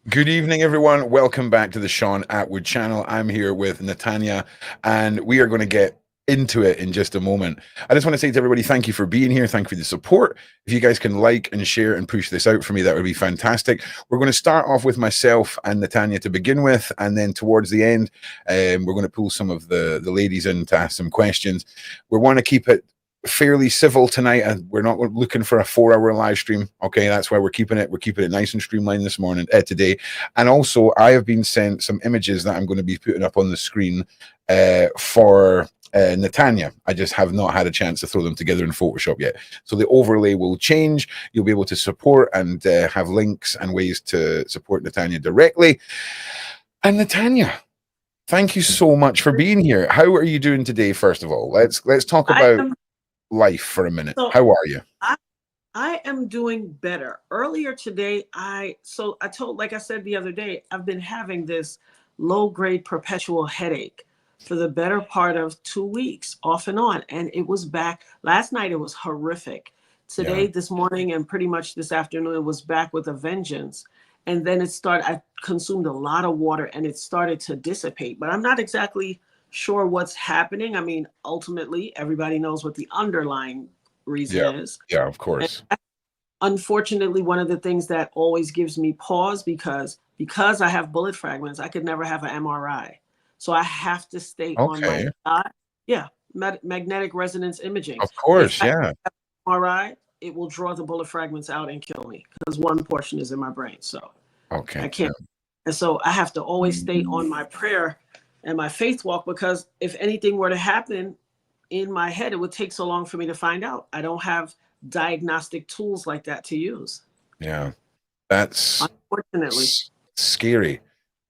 Good evening, everyone. Welcome back to the Sean Atwood channel. I'm here with Natania, and we are going to get into it in just a moment. I just want to say to everybody, thank you for being here. Thank you for the support. If you guys can like and share and push this out for me, that would be fantastic. We're going to start off with myself and Natania to begin with, and then towards the end, we're going to pull some of the ladies in to ask some questions. We want to keep it fairly civil tonight, and we're not looking for a 4-hour live stream. Okay, that's why we're keeping it nice and streamlined this morning, today. And also, I have been sent some images that I'm going to be putting up on the screen for Natania. I just have not had a chance to throw them together in Photoshop yet. So the overlay will change. You'll be able to support and have links and ways to support Natania directly. And Natania, thank you so much for being here. How are you doing today? First of all, let's talk about life for a minute. So How are you? I am doing better. Earlier today, I told, like I said the other day, I've been having this low-grade perpetual headache for the better part of 2 weeks, off and on. And it was back last night. It was horrific. Today, this morning, and pretty much this afternoon, it was back with a vengeance. And then it started, I consumed a lot of water and it started to dissipate, but I'm not exactly sure what's happening. I mean, ultimately, everybody knows what the underlying reason is. Yeah, of course. And unfortunately, one of the things that always gives me pause, because I have bullet fragments, I could never have an MRI. So I have to stay on my side. Yeah, magnetic resonance imaging. Of course, yeah. MRI, it will draw the bullet fragments out and kill me because one portion is in my brain. So I can't. And so I have to always stay on my prayer and my faith walk, because if anything were to happen in my head, it would take so long for me to find out. I don't have diagnostic tools like that to use. Yeah, that's unfortunately scary.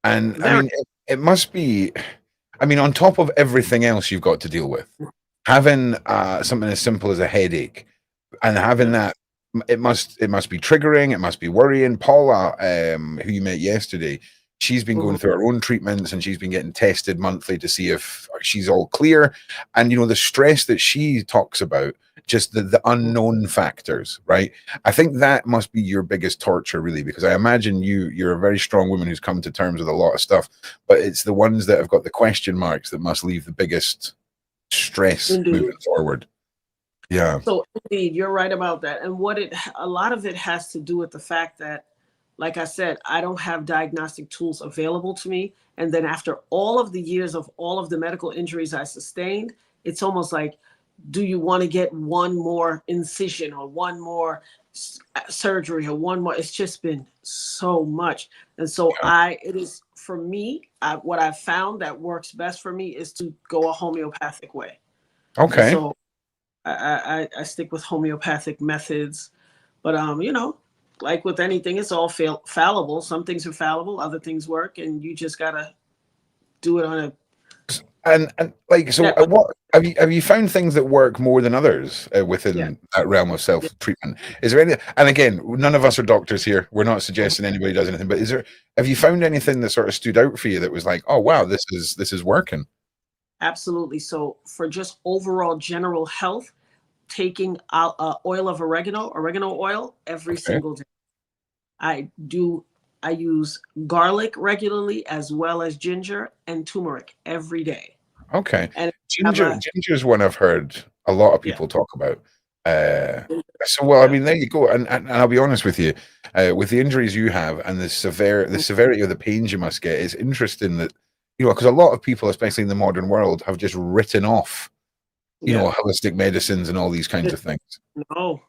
And I mean, it must be, I mean, on top of everything else you've got to deal with, having something as simple as a headache and having that, it must be triggering. It must be worrying. Paula, who you met yesterday, she's been going through her own treatments and she's been getting tested monthly to see if she's all clear. And, you know, the stress that she talks about, just the unknown factors, right? I think that must be your biggest torture, really, because I imagine you're a very strong woman who's come to terms with a lot of stuff, but it's the ones that have got the question marks that must leave the biggest stress moving forward. Yeah. So indeed, you're right about that. And a lot of it has to do with the fact that, like I said, I don't have diagnostic tools available to me. And then after all of the years of all of the medical injuries I sustained, it's almost like, do you want to get one more incision or one more surgery or one more? It's just been so much. And so it is, for me, what I've found that works best for me is to go a homeopathic way. Okay. And so I stick with homeopathic methods, but you know, like with anything, it's all fallible. Some things are fallible, other things work, and you just gotta do it on a. And like, so what have you found things that work more than others within that realm of self-treatment? Is there any, and again, none of us are doctors here. We're not suggesting anybody does anything, but have you found anything that sort of stood out for you that was like, oh wow, this is working? Absolutely. So for just overall general health, taking oil of oregano oil every single day. I use garlic regularly, as well as ginger and turmeric every day. Okay. And ginger is one I've heard a lot of people talk about. So, well, I mean, there you go. And I'll be honest with you, with the injuries you have and the severity of the pains you must get, it's interesting that, you know, because a lot of people, especially in the modern world, have just written off, you know, holistic medicines and all these kinds of things. No,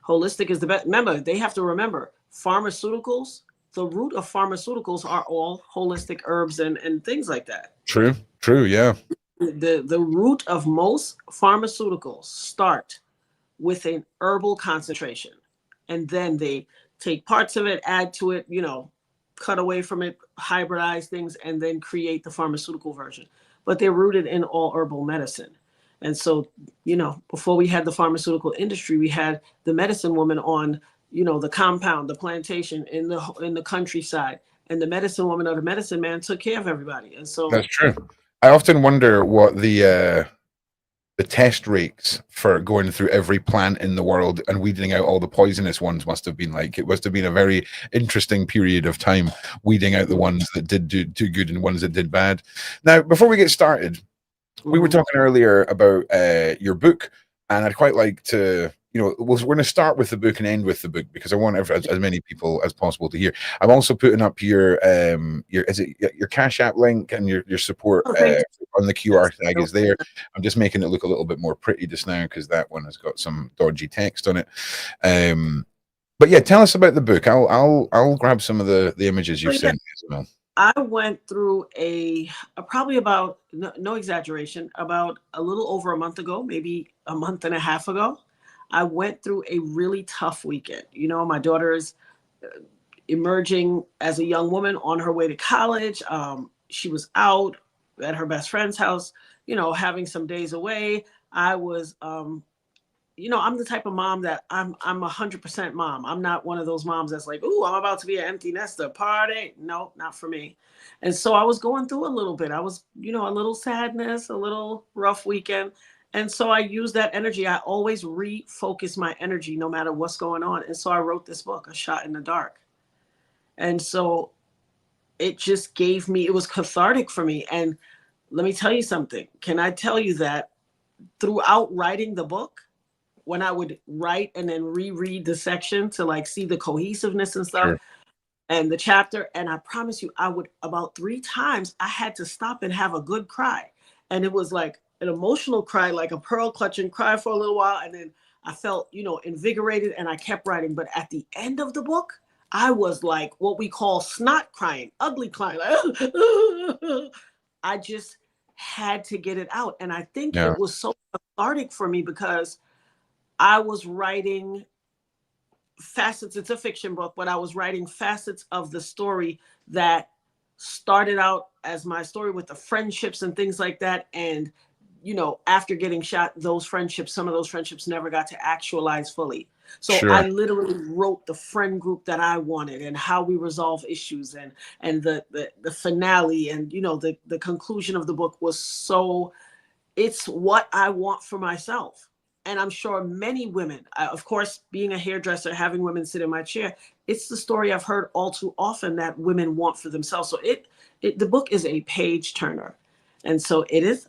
holistic is the best. Remember, they have to remember pharmaceuticals. The root of pharmaceuticals are all holistic herbs and things like that. True, yeah. The root of most pharmaceuticals start with an herbal concentration, and then they take parts of it, add to it, you know, cut away from it, hybridize things, and then create the pharmaceutical version. But they're rooted in all herbal medicine. And so, you know, before we had the pharmaceutical industry, we had the medicine woman on, you know, the compound, the plantation in the countryside, and the medicine woman or the medicine man took care of everybody. And so that's true. I often wonder what the the test rakes for going through every plant in the world and weeding out all the poisonous ones must have been like, it must have been a very interesting period of time, weeding out the ones that did do good and ones that did bad. Now, before we get started, we were talking earlier about your book, and I'd quite like to, we're going to start with the book and end with the book because I want as many people as possible to hear. I'm also putting up your Cash App link and your support on the QR tag is there. I'm just making it look a little bit more pretty just now because that one has got some dodgy text on it. But yeah, tell us about the book. I'll grab some of the images you've sent me as well. I went through probably about, no exaggeration, about a little over a month ago, maybe a month and a half ago. I went through a really tough weekend. My daughter is emerging as a young woman on her way to college. She was out at her best friend's house, having some days away. I was, I'm the type of mom that I'm 100% mom. I'm not one of those moms that's like, ooh, I'm about to be an empty nester party. No, not for me. And so I was going through a little bit. I was, a little sadness, a little rough weekend. And so I used that energy. I always refocus my energy no matter what's going on. And so I wrote this book, A Shot in the Dark. And so it just it was cathartic for me. And let me tell you something. Can I tell you that throughout writing the book, when I would write and then reread the section to see the cohesiveness and stuff and the chapter, and I promise you, I would about 3 times, I had to stop and have a good cry. And it was like an emotional cry, like a pearl clutching cry for a little while. And then I felt, invigorated and I kept writing. But at the end of the book, I was like what we call snot crying, ugly crying. I just had to get it out. And I think it was so cathartic for me because I was writing facets. It's a fiction book, but I was writing facets of the story that started out as my story with the friendships and things like that. And, after getting shot, some of those friendships never got to actualize fully. So I literally wrote the friend group that I wanted and how we resolve issues and the finale and, the conclusion of the book was it's what I want for myself. And I'm sure many women, of course, being a hairdresser, having women sit in my chair, it's the story I've heard all too often that women want for themselves. So the book is a page turner. And so it is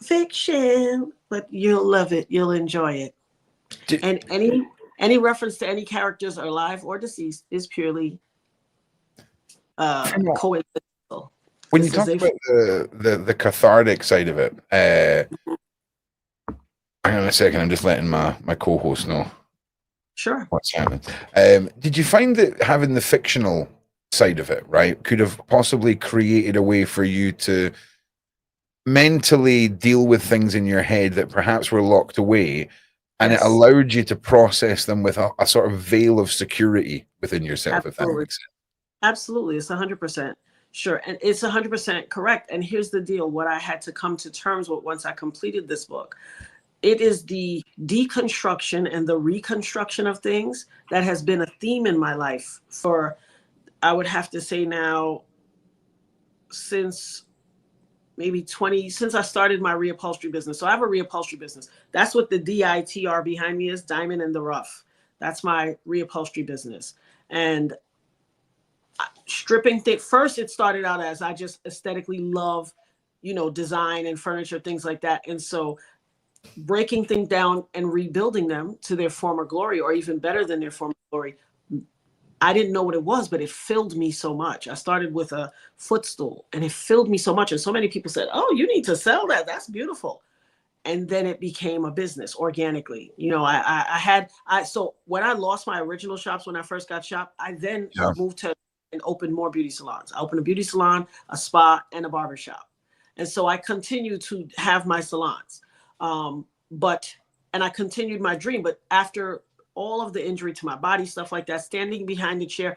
fiction, but you'll love it. You'll enjoy it. And any reference to any characters alive or deceased is purely coincidental. When you talk about the cathartic side of it, hang on a second, I'm just letting my co-host know. Sure. What's happening? Did you find that having the fictional side of it, right, could have possibly created a way for you to mentally deal with things in your head that perhaps were locked away, and it allowed you to process them with a sort of veil of security within yourself, if that makes sense? Absolutely. It's 100%. Sure. And it's 100% correct. And here's the deal. What I had to come to terms with once I completed this book, it is the deconstruction and the reconstruction of things that has been a theme in my life for, I would have to say now, since maybe since I started my reupholstery business. So I have a reupholstery business. That's what the DITR behind me is, Diamond in the Rough. That's my reupholstery business. And stripping things, first it started out as I just aesthetically love, design and furniture, things like that. And so breaking things down and rebuilding them to their former glory, or even better than their former glory, I didn't know what it was, but it filled me so much. I started with a footstool and it filled me so much. And so many people said, oh, you need to sell that. That's beautiful. And then it became a business organically. So when I lost my original shops, when I first got shop, I then moved to and opened more beauty salons. I opened a beauty salon, a spa, and a barbershop. And so I continued to have my salons. And I continued my dream, but after all of the injury to my body, stuff like that, standing behind the chair,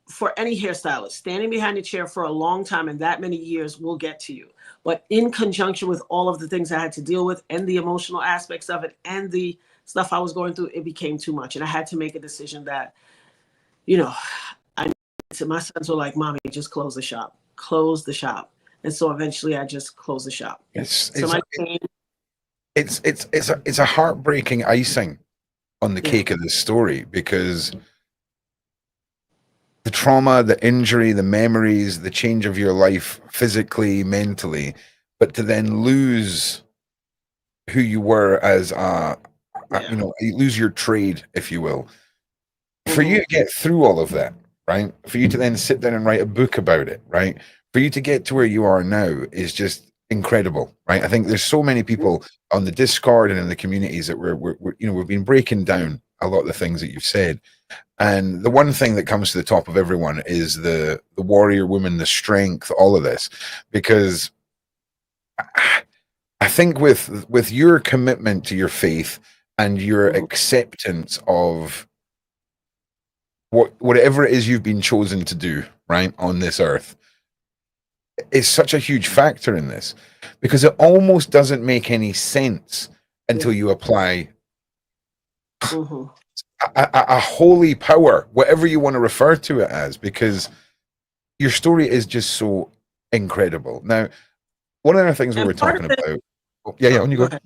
for any hairstylist, standing behind the chair for a long time and that many years will get to you. But in conjunction with all of the things I had to deal with and the emotional aspects of it and the stuff I was going through, it became too much. And I had to make a decision that, my sons were like, Mommy, just close the shop. And so eventually I just closed the shop. it's a heartbreaking icing on the Yeah. cake of this story, because the trauma, the injury, the memories, the change of your life physically, mentally, but to then lose who you were as Yeah. you lose your trade, if you will. For you Hmm. to get through all of that, right? For you to then sit down and write a book about it, right? For you to get to where you are now is just incredible, right? I think there's so many people on the Discord and in the communities that we've been breaking down a lot of the things that you've said. And the one thing that comes to the top of everyone is the warrior woman, the strength, all of this, because I think with your commitment to your faith and your Hmm. acceptance of whatever it is you've been chosen to do, right, on this earth, is such a huge factor in this, because it almost doesn't make any sense until Yeah. you apply Hmm. a holy power, whatever you want to refer to it as, because your story is just so incredible. Now, one of the things we And were part of talking it, about. Oh, yeah, on you go go. ahead.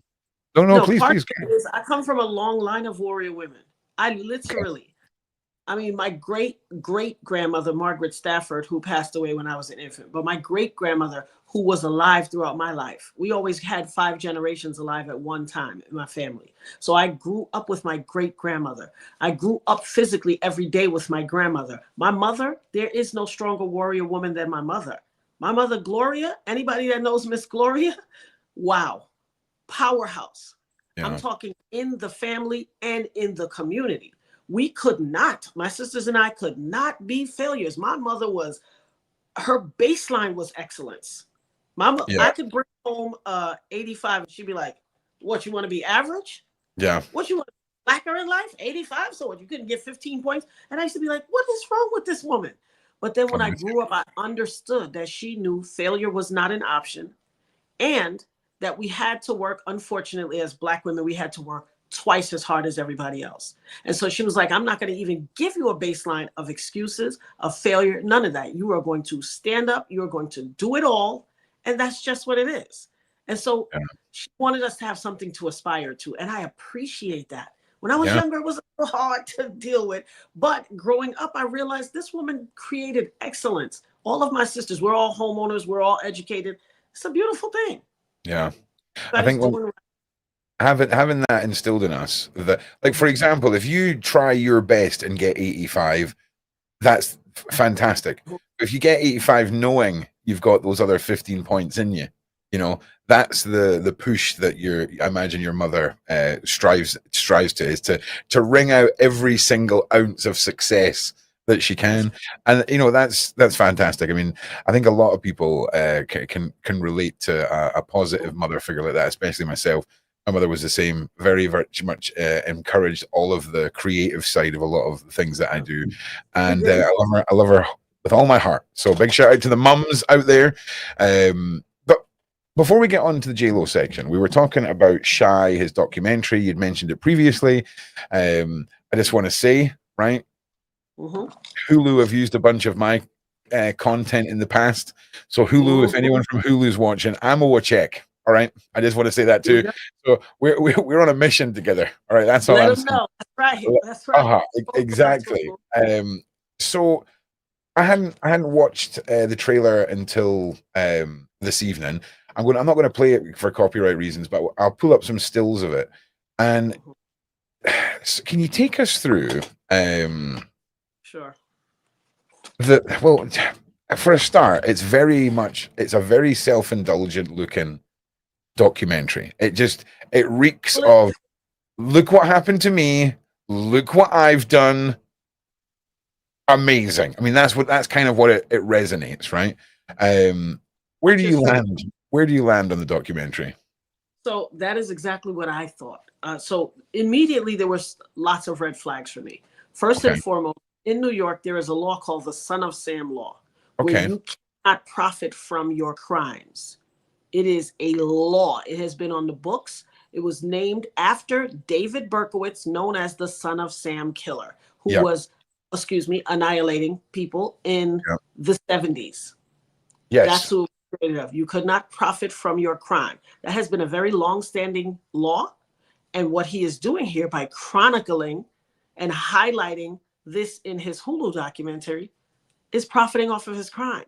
No, no, No, please, part please. of it is I come from a long line of warrior women. I Okay. literally, I mean, my great great grandmother, Margaret Stafford, who passed away when I was an infant, but my great grandmother, who was alive throughout my life. We always had 5 generations alive at one time in my family. So I grew up with my great grandmother. I grew up physically every day with my grandmother. My mother, there is no stronger warrior woman than my mother. My mother, Gloria, anybody that knows Miss Gloria, wow, powerhouse. I'm Yeah, talking in the family and in the community. We could not, my sisters and I could not be failures. My mother was, her baseline was excellence. yeah, I could bring home 85 and she'd be like, what, you want to be average? yeah. What, you want to be slacker in life? 85? So what, you couldn't get 15 points? And I used to be like, what is wrong with this woman? But then when I'm I with grew up, I understood that she knew failure was not an option, and that we had to work, unfortunately, as Black women, we had to work twice as hard as everybody else. And so she was like, I'm not going to even give you a baseline of excuses, of failure, none of that. You are going to stand up, you are going to do it all, and that's just what it is. And so you. she wanted us to have something to aspire to, and I appreciate that. When I was Yeah, younger, it was a little hard to deal with, but growing up, I realized this woman created excellence. All of my sisters, we're all homeowners, we're all educated. It's a beautiful thing. yeah. I Everybody's think doing right. having that instilled in us, that, like, for example, if you try your best and get 85, that's fantastic. If you get 85 knowing you've got those other 15 points in you, you know, that's the push that I imagine your mother strives to, is to wring out every single ounce of success that she That's can. And that's fantastic. I mean, I think a lot of people can relate to a positive mother figure like that, especially myself. My mother was the same, very, very much encouraged all of the creative side of a lot of the things that I do. she And did. I love her with all my heart. So big shout out to the mums out there. But before we get on to the JLO section, we were talking about Shy, his documentary. You'd mentioned it previously. I just want to say, right, Hmm. Hulu have used a bunch of my content in the past. So Hulu, if Hmm. anyone from Hulu's watching, I'm a check. All right, I just want to say that too. Yeah. So we're on a mission together. All right, that's all Let I'm them saying. know. That's right. That's right. Both of us Exactly. will. So I hadn't watched the trailer until this evening. I'm not going to play it for copyright reasons, but I'll pull up some stills of it. And Mhm. can you take us through Sure. well, for a start, it's a very self-indulgent looking documentary. It reeks Well, of, look what happened to me, look what I've done. Amazing. I mean, that's kind of what it resonates, right? Um, where not do you just for me. land? Where do you land on the documentary? So that is exactly what I thought. So immediately there was lots of red flags for me. First and Okay. foremost, in New York, there is a law called the Son of Sam law, where Okay. you cannot profit from your crimes. It is a law. It has been on the books. It was named after David Berkowitz, known as the Son of Sam killer, who Yep. was, excuse me, annihilating people in Yep. the 70s. That's Yes. who. created of. You could not profit from your crime. That has been a very long-standing law. And what he is doing here by chronicling and highlighting this in his Hulu documentary is profiting off of his crime.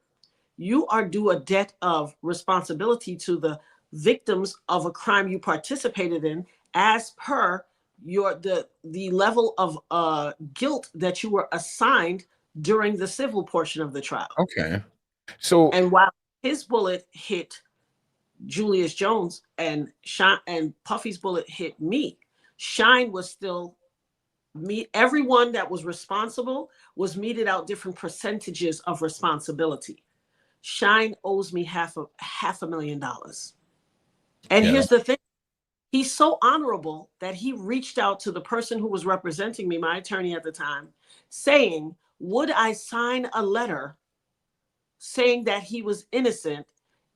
You are due a debt of responsibility to the victims of a crime you participated in as per the level of guilt that you were assigned during the civil portion of the trial. Okay. So, and while his bullet hit Julius Jones and Puffy's bullet hit me, Shyne was still everyone that was responsible was meted out different percentages of responsibility. Shyne owes me $500,000. And here's the thing. He's so honorable that he reached out to the person who was representing me, my attorney at the time, saying, would I sign a letter saying that he was innocent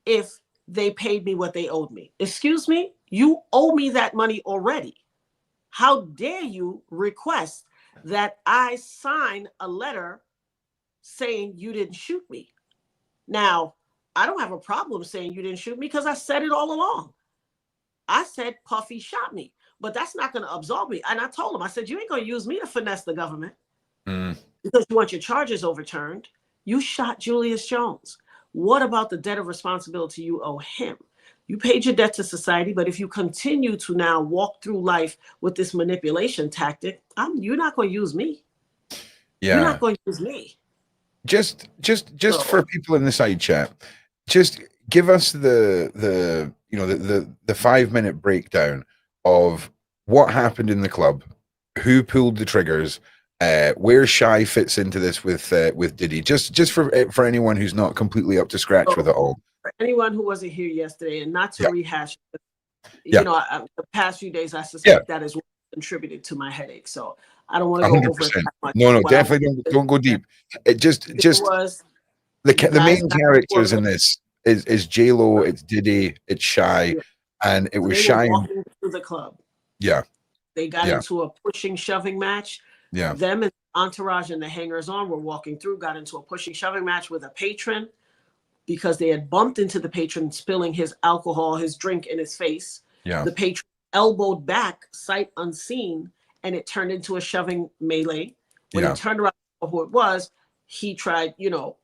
if they paid me what they owed me? Excuse me? You owe me that money already. How dare you request that I sign a letter saying you didn't shoot me? Now, I don't have a problem saying you didn't shoot me because I said it all along. I said Puffy shot me, but that's not going to absolve me. And I told him, I said, you ain't going to use me to finesse the government because you want your charges overturned. You shot Julius Jones. What about the debt of responsibility you owe him? You paid your debt to society, but if you continue to now walk through life with this manipulation tactic, you're not going to use me. yeah, you're not going to use me. Just for people in the side chat, just give us the 5-minute breakdown of what happened in the club, who pulled the triggers, where Shy fits into this with Diddy. Just for anyone who's not completely up to scratch with it all. For anyone who wasn't here yesterday, and not to rehash, the past few days, I suspect that is what contributed to my headache. So I don't want to go 100%. over it that much. No, definitely don't go deep. It just was the main characters in this is JLO, it's Diddy, it's Shy, and it was Shy walking through the club. Yeah. They got into a pushing, shoving match. Yeah. Them and Entourage and the hangers on were walking through, got into a pushing, shoving match with a patron because they had bumped into the patron, spilling his alcohol, his drink in his face. Yeah. The patron elbowed back, sight unseen, and it turned into a shoving melee. When he turned around for who it was, he tried,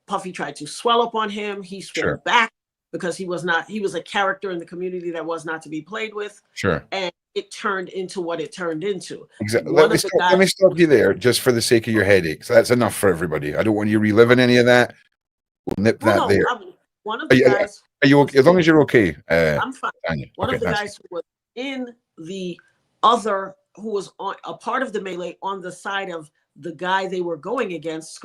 Puffy tried to swell up on him. He swelled back because he was a character in the community that was not to be played with. Sure. And it turned into what it turned into. Exactly. Let me stop you there just for the sake of your headache. So that's enough for everybody. I don't want you reliving any of that. We'll nip that there. One of the guys. Are you okay? As long as you're okay. I'm fine. One of the guys who was in the other, who was on a part of the melee on the side of the guy they were going against,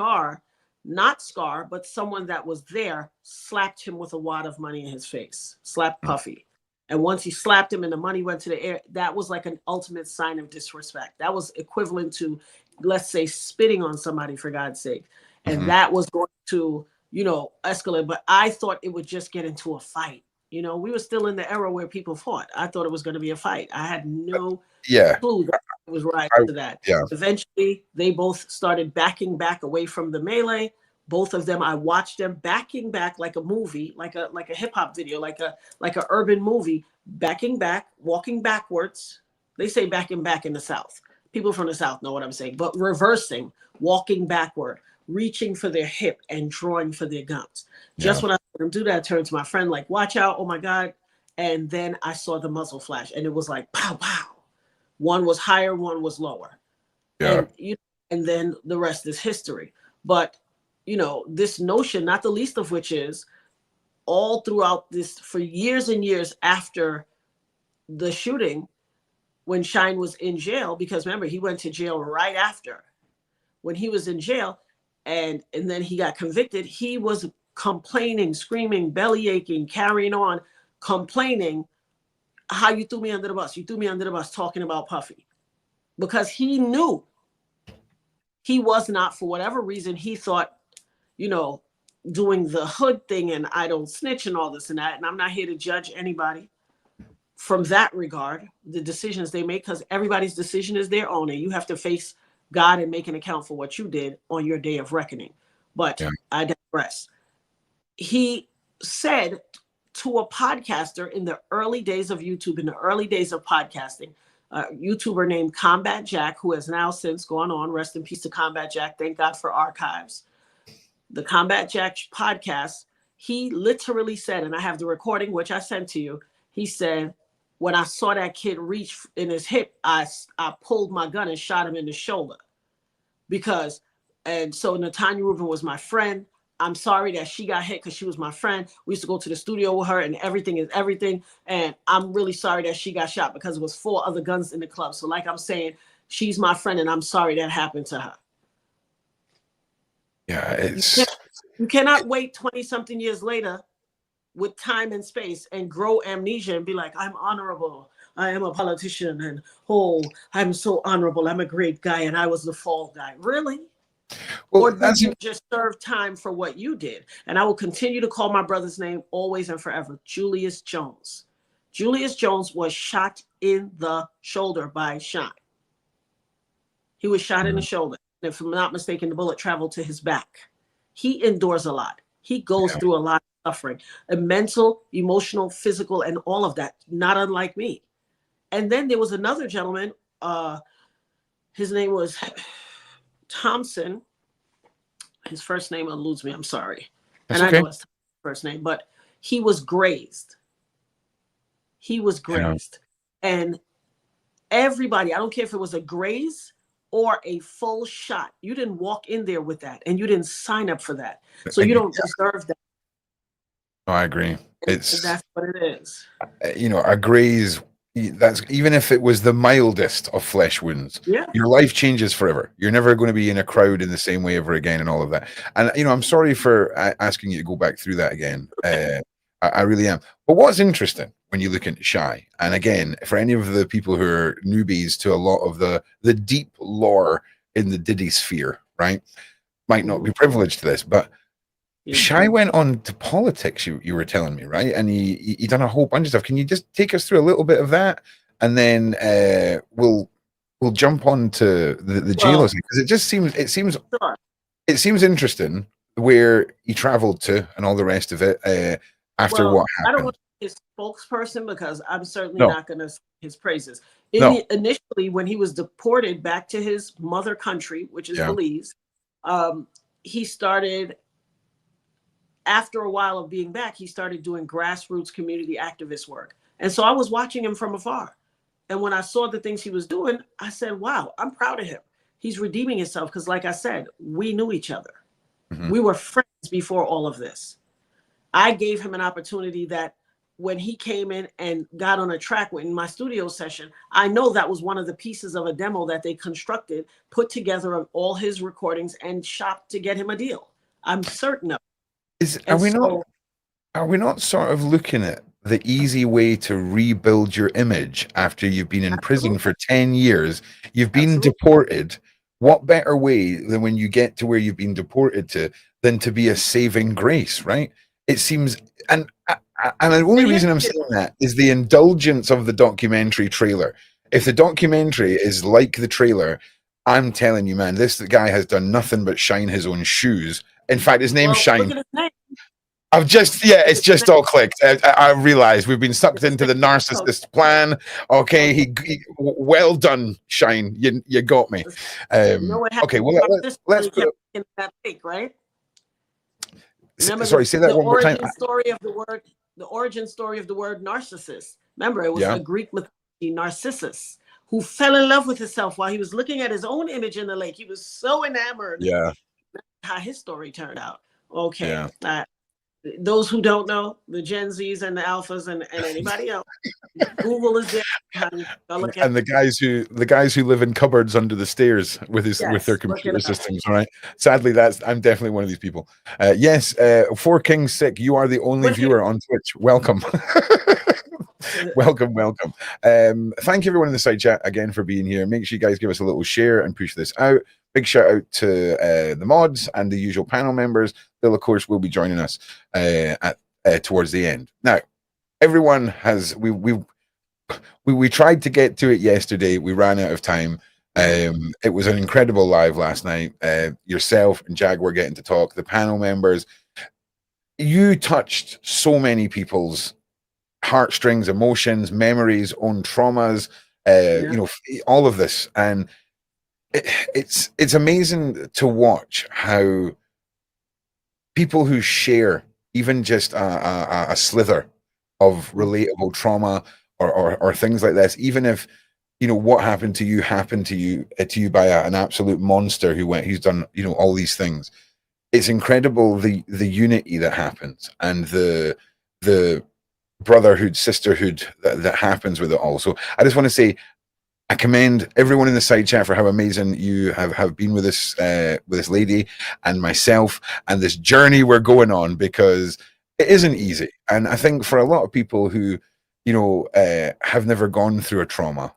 not Scar, but someone that was there, slapped him with a wad of money in his face, slapped Puffy. And once he slapped him and the money went to the air, that was like an ultimate sign of disrespect. That was equivalent to, let's say, spitting on somebody, for God's sake. And that was going to, escalate. But I thought it would just get into a fight. We were still in the era where people fought. I thought it was going to be a fight. I had no clue that it was right to that. Yeah. Eventually, they both started backing back away from the melee. Both of them, I watched them backing back like a movie, like a hip hop video, like a urban movie, backing back, walking backwards. They say backing back in the South. People from the South know what I'm saying, but reversing, walking backward, reaching for their hip and drawing for their guns. Just when I saw them do that, I turned to my friend like, watch out, oh my God. And then I saw the muzzle flash and it was like, pow, pow. One was higher, one was lower. Yeah. And then the rest is history. But this notion, not the least of which is all throughout this, for years and years after the shooting, when Shyne was in jail, because remember, he went to jail right after. When he was in jail and then he got convicted, he was complaining, screaming, belly aching, carrying on, complaining how you threw me under the bus. You threw me under the bus, talking about Puffy. Because he knew he was not, for whatever reason, he thought, doing the hood thing and I don't snitch and all this and that. And I'm not here to judge anybody from that regard, the decisions they make, because everybody's decision is their own. And you have to face God and make an account for what you did on your day of reckoning. But I digress. He said to a podcaster in the early days of YouTube, in the early days of podcasting, a YouTuber named Combat Jack, who has now since gone on, rest in peace to Combat Jack, thank God for archives. The Combat Jack podcast, he literally said, and I have the recording, which I sent to you, he said, when I saw that kid reach in his hip, I pulled my gun and shot him in the shoulder. Because, and so Natania Reuben was my friend. I'm sorry that she got hit because she was my friend. We used to go to the studio with her and everything is everything. And I'm really sorry that she got shot because it was 4 other guns in the club. So like I'm saying, she's my friend and I'm sorry that happened to her. Yeah, it's... You cannot wait 20 something years later with time and space and grow amnesia and be like, I'm honorable. I am a politician and I'm so honorable. I'm a great guy and I was the fall guy. Really? Well, or did you just serve time for what you did? And I will continue to call my brother's name always and forever, Julius Jones. Julius Jones was shot in the shoulder by Shyne. He was shot in the shoulder. And if I'm not mistaken, the bullet traveled to his back. He endures a lot. He goes through a lot of suffering, a mental, emotional, physical, and all of that, not unlike me. And then there was another gentleman, his name was Thompson. His first name eludes me, I'm sorry. That's and okay. I know his first name, but he was grazed. He was grazed. Yeah. And everybody, I don't care if it was a graze or a full shot, you didn't walk in there with that and you didn't sign up for that. So you don't deserve that. No, I agree. It's that's what it is. You know, a graze, that's even if it was the mildest of flesh wounds, your life changes forever. You're never going to be in a crowd in the same way ever again and all of that. And, you know, I'm sorry for asking you to go back through that again. I really am. But what's interesting when you look into Shy, and again, for any of the people who are newbies to a lot of the deep lore in the Diddy sphere, right, might not be privileged to this, but Shy went on to politics, you were telling me, right? And he done a whole bunch of stuff. Can you just take us through a little bit of that? And then we'll jump on to the JLO thing, because it seems interesting where he traveled to and all the rest of it after what happened. I don't want to be his spokesperson because I'm certainly not going to sing his praises. Initially, when he was deported back to his mother country, which is Belize, he started, after a while of being back, he started doing grassroots community activist work. And so I was watching him from afar. And when I saw the things he was doing, I said, wow, I'm proud of him. He's redeeming himself because, like I said, we knew each other. Mm-hmm. We were friends before all of this. I gave him an opportunity that when he came in and got on a track in my studio session, I know that was one of the pieces of a demo that they constructed, put together of all his recordings and shopped to get him a deal. I'm certain of it. Are we not sort of looking at the easy way to rebuild your image after you've been in prison for 10 years? You've been deported. What better way than when you get to where you've been deported to than to be a saving grace, right? It seems, and the only reason I'm saying that is the indulgence of the documentary trailer. If the documentary is like the trailer, I'm telling you, man, this guy has done nothing but shine his own shoes. In fact, his name's Shyne. Look at his name. It's just all clicked. I realized we've been sucked into the narcissist plan. Okay, he well done, Shyne. You got me. Okay, well let's put in that lake, right? Sorry, say that one more time. The origin story of the word narcissist. Remember, it was a Greek mythology, Narcissus, who fell in love with himself while he was looking at his own image in the lake. He was so enamored. Yeah. How his story turned out. Okay. Yeah. Those who don't know, the Gen Zs and the Alphas and anybody else, Google is there. And the guys who live in cupboards under the stairs with their computer systems, right? Sadly, I'm definitely one of these people. Yes, Four Kings Sick, you are the only viewer on Twitch. Welcome. welcome. Thank you everyone in the side chat again for being here. Make sure you guys give us a little share and push this out. Big shout out to the mods and the usual panel members. They'll of course will be joining us towards the end. Now, everyone has we tried to get to it yesterday. We ran out of time. It was an incredible live last night. Yourself and Jag were getting to talk. The panel members. you touched so many people's heartstrings, emotions, memories, own traumas, Yeah. all of this. And it's amazing to watch how people who share even just a slither of relatable trauma or things like this, even if what happened to you to you by an absolute monster who's done all these things. It's incredible the unity that happens and the brotherhood, sisterhood that happens with it all. So I just want to say I commend everyone in the side chat for how amazing you have been with this lady and myself and this journey we're going on, because it isn't easy. And I think for a lot of people who have never gone through a trauma,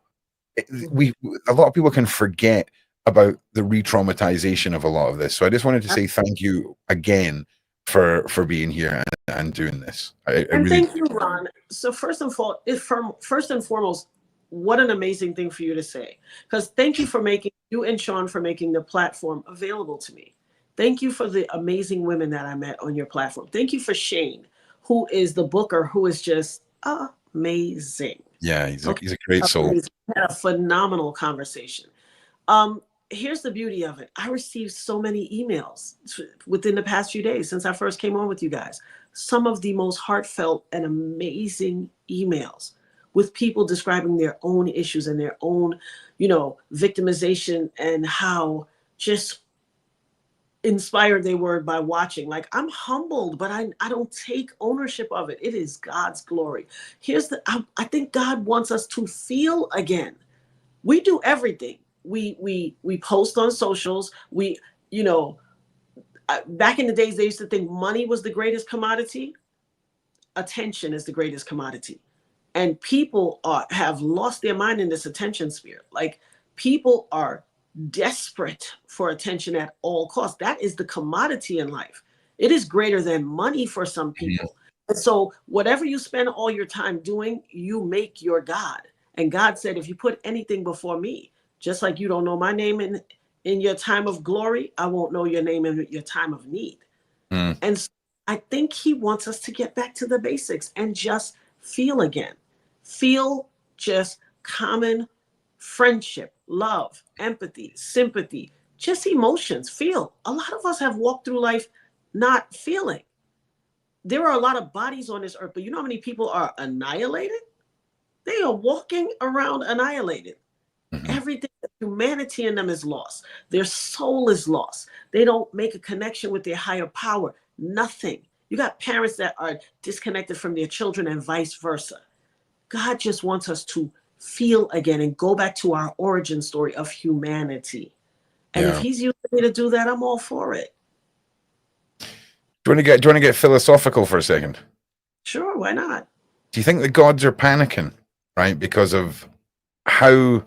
we a lot of people can forget about the re-traumatization of a lot of this. So I just wanted to say thank you again for being here and doing this. I And really thank you, Ron. So first and foremost, what an amazing thing for you to say. Because thank you for making you and Sean for making the platform available to me. Thank you for the amazing women that I met on your platform. Thank you for Shyne, who is the booker, who is just amazing. yeah, he's Okay, a great soul. amazing. We had a phenomenal conversation. Here's the beauty of it. I received so many emails within the past few days since I first came on with you guys. Some of the most heartfelt and amazing emails with people describing their own issues and their own, victimization and how just inspired they were by watching. Like, I'm humbled, but I don't take ownership of it. It is God's glory. I think God wants us to feel again. We do everything. We post on socials. Back in the days, they used to think money was the greatest commodity. Attention is the greatest commodity, and people have lost their mind in this attention sphere. Like, people are desperate for attention at all costs. That is the commodity in life. It is greater than money for some Mhm. people. And so whatever you spend all your time doing, you make your God. And God said, if you put anything before me, just like you don't know my name in your time of glory, I won't know your name in your time of need. Mm. And so I think he wants us to get back to the basics and just feel again. Feel just common friendship, love, empathy, sympathy, just emotions. Feel. A lot of us have walked through life not feeling. There are a lot of bodies on this earth, but you know how many people are annihilated? They are walking around annihilated. Mhm. Everything, humanity in them is lost. Their soul is lost. They don't make a connection with their higher power. Nothing. You got parents that are disconnected from their children and vice versa. God just wants us to feel again and go back to our origin story of humanity. And if Yeah. he's using me to do that, I'm all for it. Do you want to get philosophical for a second? Sure, why not? Do you think the gods are panicking, right? Because of how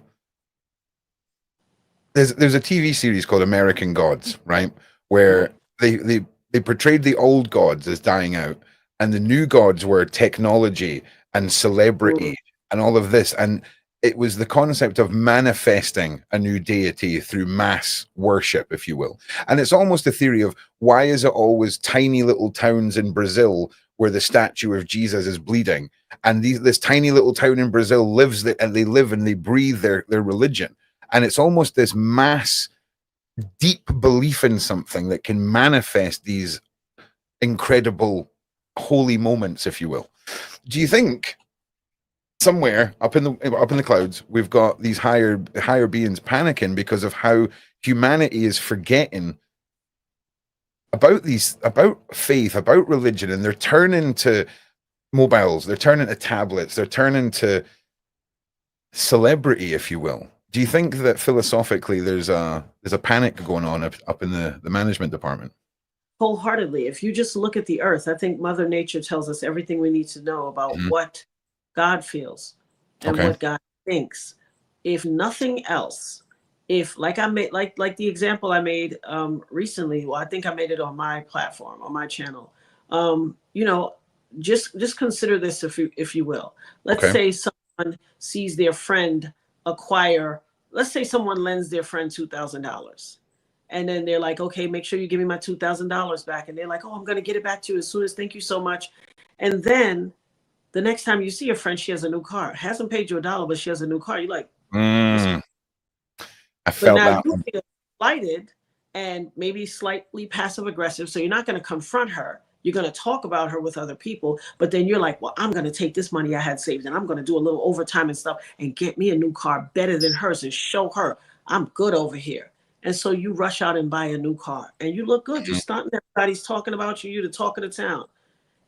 there's a TV series called American Gods, right? Where they portrayed the old gods as dying out, and the new gods were technology and Mm. celebrity and all of this. And it was the concept of manifesting a new deity through mass worship, if you will. And it's almost a theory of why is it always tiny little towns in Brazil where the statue of Jesus is bleeding, and this tiny little town in Brazil and they live and they breathe their religion, and it's almost this mass deep belief in something that can manifest these incredible holy moments, if you will. Do you think somewhere up in the clouds we've got these higher beings panicking because of how humanity is forgetting about faith, about religion, and they're turning to mobiles, they're turning to tablets, they're turning to celebrity, if you will? Do you think that philosophically there's a panic going on up in the management department? Wholeheartedly. If you just look at the earth, I think Mother Nature tells us everything we need to know about Mhm. what God feels and Okay. what God thinks. If nothing else, if like I made like the example I made recently, well, I think I made it on my platform, on my channel. Um, you know, just consider this if you will. Let's Okay. say someone sees their friend acquire, let's say someone lends their friend $2,000 And then they're like, okay, make sure you give me my $2,000 back. And they're like, oh, I'm going to get it back to you as soon as, thank you so much. And then the next time you see a friend, she has a new car. Hasn't paid you $1, but she has a new car. You're like, I but felt now that. you feel slighted and maybe slightly passive aggressive. So you're not going to confront her. You're going to talk about her with other people. But then you're like, well, I'm going to take this money I had saved and I'm going to do a little overtime and stuff and get me a new car better than hers and show her I'm good over here. And so you rush out and buy a new car and you look good. You're stunting. Everybody's talking about you. You're the talk of the town.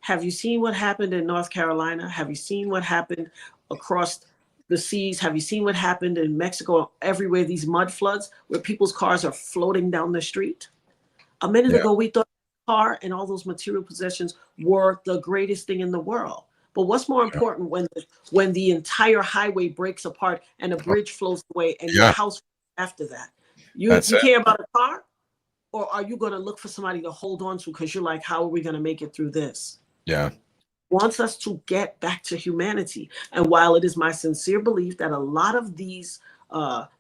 Have you seen what happened in North Carolina? Have you seen what happened across the seas? Have you seen what happened in Mexico? Everywhere, these mud floods where people's cars are floating down the street. A minute Yeah. ago, we thought the car and all those material possessions were the greatest thing in the world. But what's more important when the entire highway breaks apart and a bridge flows away and your house after that? You care about a car? Or are you going to look for somebody to hold on to because you're like, how are we going to make it through this? Yeah. Wants us to get back to humanity. And while it is my sincere belief that a lot of these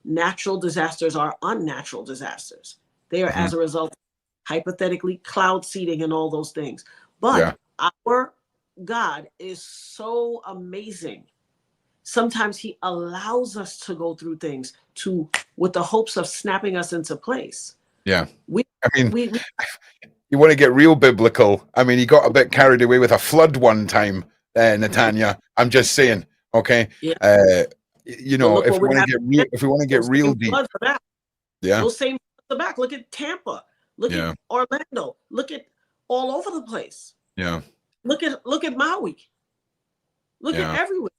natural disasters are unnatural disasters, they are as a result of hypothetically cloud seeding and all those things. But our God is so amazing. Sometimes he allows us to go through things with the hopes of snapping us into place. Yeah. You want to get real biblical. I mean, he got a bit carried away with a flood one time, Natania. I'm just saying, okay? Yeah. You know, if we want to get real deep. Yeah. Those same floods are back. Look at Tampa. Look at Orlando. Look at all over the place. Yeah. Look at Maui. Look at everywhere.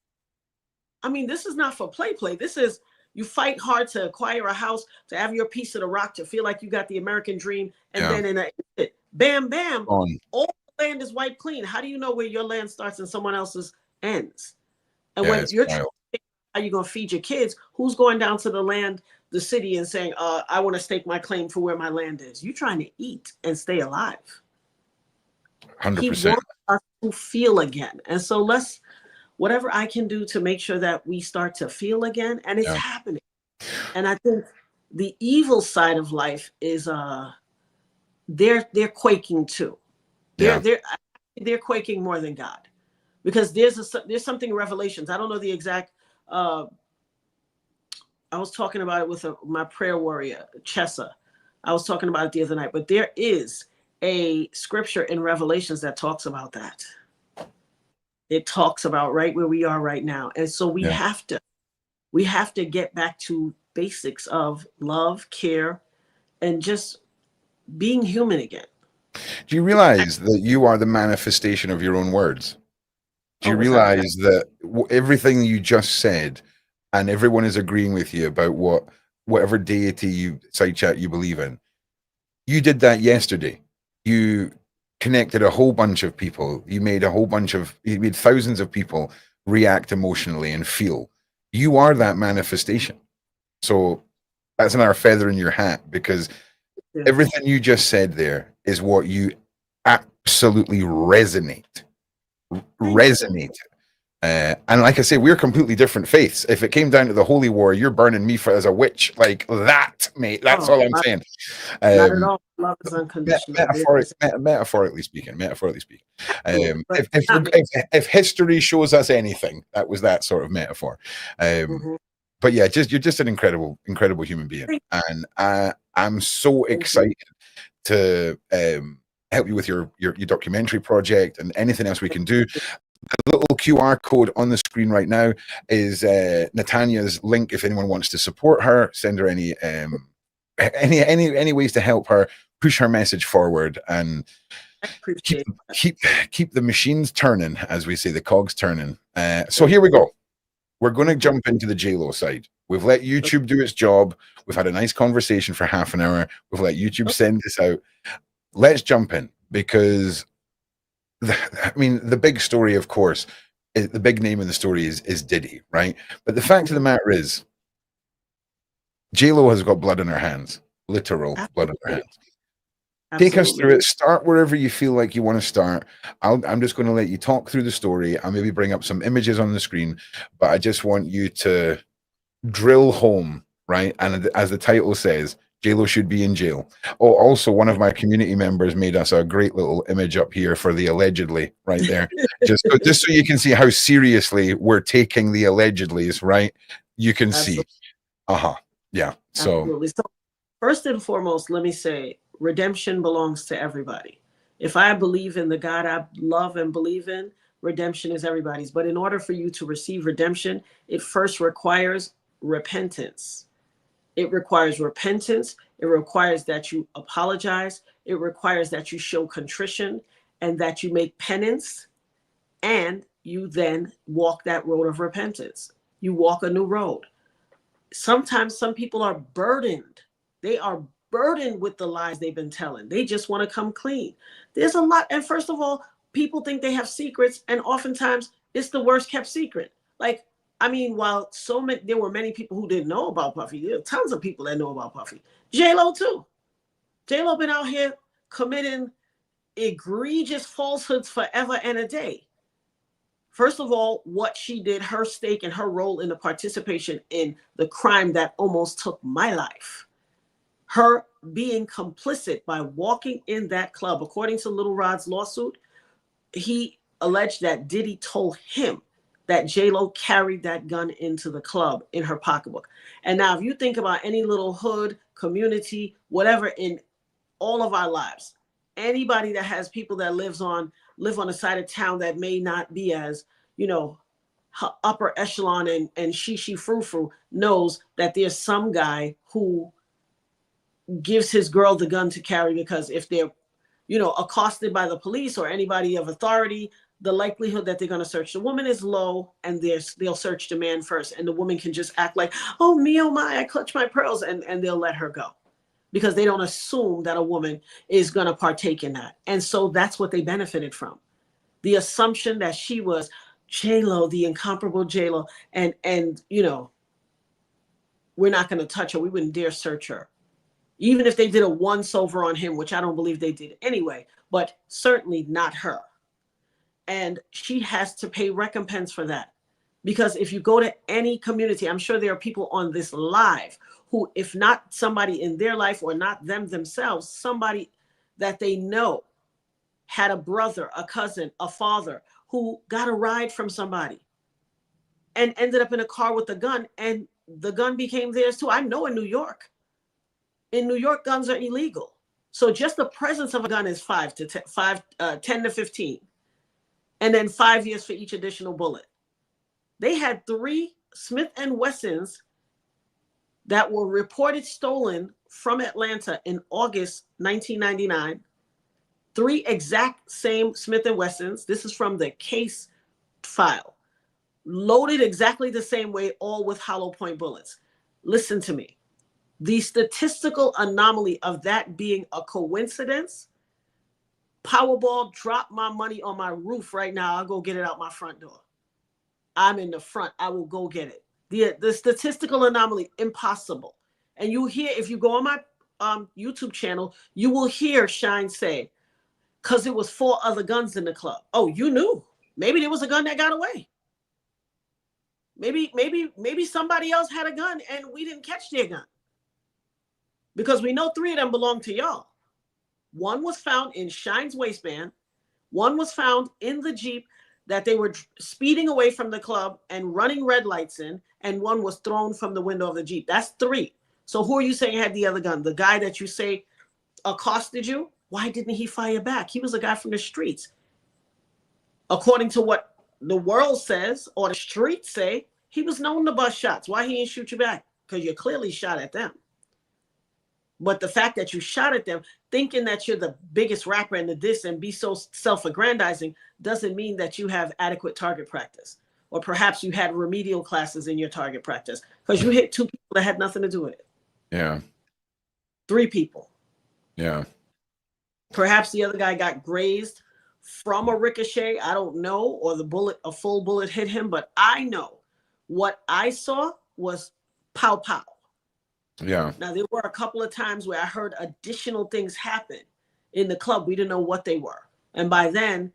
I mean, this is not for play. This is you fight hard to acquire a house, to have your piece of the rock, to feel like you got the American dream, and then in a bam, bam, all the land is wiped clean. How do you know where your land starts and someone else's ends? And when you're trying to figure out how you're going to feed your kids, who's going down to the city and saying, I want to stake my claim for where my land is? You're trying to eat and stay alive. 100%. He wants us to feel again. And so whatever I can do to make sure that we start to feel again, and it's happening. And I think the evil side of life is they're quaking too. They're quaking more than God, because there's something in Revelations. I don't know the exact. I was talking about it with my prayer warrior Chessa. I was talking about it the other night, but there is a scripture in Revelations that talks about that. It talks about right where we are right now. And so we have to get back to basics of love, care, and just being human again. Do you realize that you are the manifestation of your own words? Do you realize that everything you just said, and everyone is agreeing with you about whatever deity side chat you believe in, you did that yesterday. You connected a whole bunch of people. You made thousands of people react emotionally and feel. You are that manifestation. So that's another feather in your hat, because everything you just said there is what you absolutely resonate. And like I say, we're completely different faiths. If it came down to the holy war, you're burning me as a witch like that, mate. That's all I'm saying. Not at all. Love is unconditional. Metaphorically speaking. If history shows us anything, that was that sort of metaphor. But yeah, you're just an incredible human being, and I'm so excited to help you with your documentary project and anything else we can do. The little QR code on the screen right now is Natania's link. If anyone wants to support her, send her any ways to help her push her message forward and keep the machines turning, as we say, the cogs turning. So here we go. We're going to jump into the JLO side. We've let YouTube do its job. We've had a nice conversation for half an hour. We've let YouTube send this out. Let's jump in, because the big story, of course, the big name in the story is Diddy, right? But the fact of the matter is, JLO has got blood on her hands, literal blood on her hands. Take us through it. Start wherever you feel like you want to start. I'm just going to let you talk through the story. I'll maybe bring up some images on the screen, but I just want you to drill home, right? And as the title says, JLO should be in jail. Oh, also, one of my community members made us a great little image up here for the allegedly right there. Just so you can see how seriously we're taking the allegedlys, right? You can see. Absolutely. Yeah. So Absolutely. So first and foremost, let me say redemption belongs to everybody. If I believe in the God I love and believe in, redemption is everybody's. But in order for you to receive redemption, it first requires repentance. It requires repentance. It requires that you apologize. It requires that you show contrition and that you make penance, and you then walk that road of repentance. You walk a new road. Sometimes some people are burdened. They are burdened with the lies they've been telling. They just want to come clean. There's a lot. And first of all, people think they have secrets, and oftentimes it's the worst kept secret. Like, I mean, while there were many people who didn't know about Puffy. There are tons of people that know about Puffy. JLO too. JLO been out here committing egregious falsehoods forever and a day. First of all, what she did, her stake and her role in the participation in the crime that almost took my life. Her being complicit by walking in that club. According to Little Rod's lawsuit, he alleged that Diddy told him that JLo carried that gun into the club in her pocketbook. And now if you think about any little hood, community, whatever in all of our lives, anybody that has people that live on a side of town that may not be as, upper echelon and she frou knows that there's some guy who gives his girl the gun to carry, because if they're, accosted by the police or anybody of authority, the likelihood that they're going to search the woman is low, and they'll search the man first, and the woman can just act like, oh me, oh my, I clutch my pearls, and they'll let her go, because they don't assume that a woman is going to partake in that. And so that's what they benefited from. The assumption that she was JLo, the incomparable JLo, and we're not going to touch her. We wouldn't dare search her. Even if they did a once over on him, which I don't believe they did anyway, but certainly not her. And she has to pay recompense for that. Because if you go to any community, I'm sure there are people on this live who, if not somebody in their life or not them themselves, somebody that they know had a brother, a cousin, a father who got a ride from somebody and ended up in a car with a gun, and the gun became theirs too. I know in New York, guns are illegal. So just the presence of a gun is 10 to 15, and then 5 years for each additional bullet. They had 3 Smith & Wessons that were reported stolen from Atlanta in August 1999. 3 exact same Smith & Wessons. This is from the case file. Loaded exactly the same way, all with hollow point bullets. Listen to me. The statistical anomaly of that being a coincidence, Powerball, drop my money on my roof right now. I'll go get it out my front door. I'm in the front. I will go get it. The statistical anomaly, impossible. And you hear, if you go on my YouTube channel, you will hear Shyne say, because there was 4 other guns in the club. Oh, you knew. Maybe there was a gun that got away. Maybe somebody else had a gun and we didn't catch their gun. Because we know 3 of them belong to y'all. 1 was found in Shyne's waistband. 1 was found in the Jeep that they were speeding away from the club and running red lights in. And 1 was thrown from the window of the Jeep. That's 3. So who are you saying had the other gun? The guy that you say accosted you? Why didn't he fire back? He was a guy from the streets. According to what the world says or the streets say, he was known to bust shots. Why he didn't shoot you back? Because you clearly shot at them. But the fact that you shot at them, thinking that you're the biggest rapper in the diss and be so self-aggrandizing, doesn't mean that you have adequate target practice. Or perhaps you had remedial classes in your target practice, because you hit 2 people that had nothing to do with it. Yeah. 3 people. Yeah. Perhaps the other guy got grazed from a ricochet. I don't know. Or a full bullet hit him. But I know what I saw was pow pow. Yeah. Now, there were a couple of times where I heard additional things happen in the club. We didn't know what they were. And by then,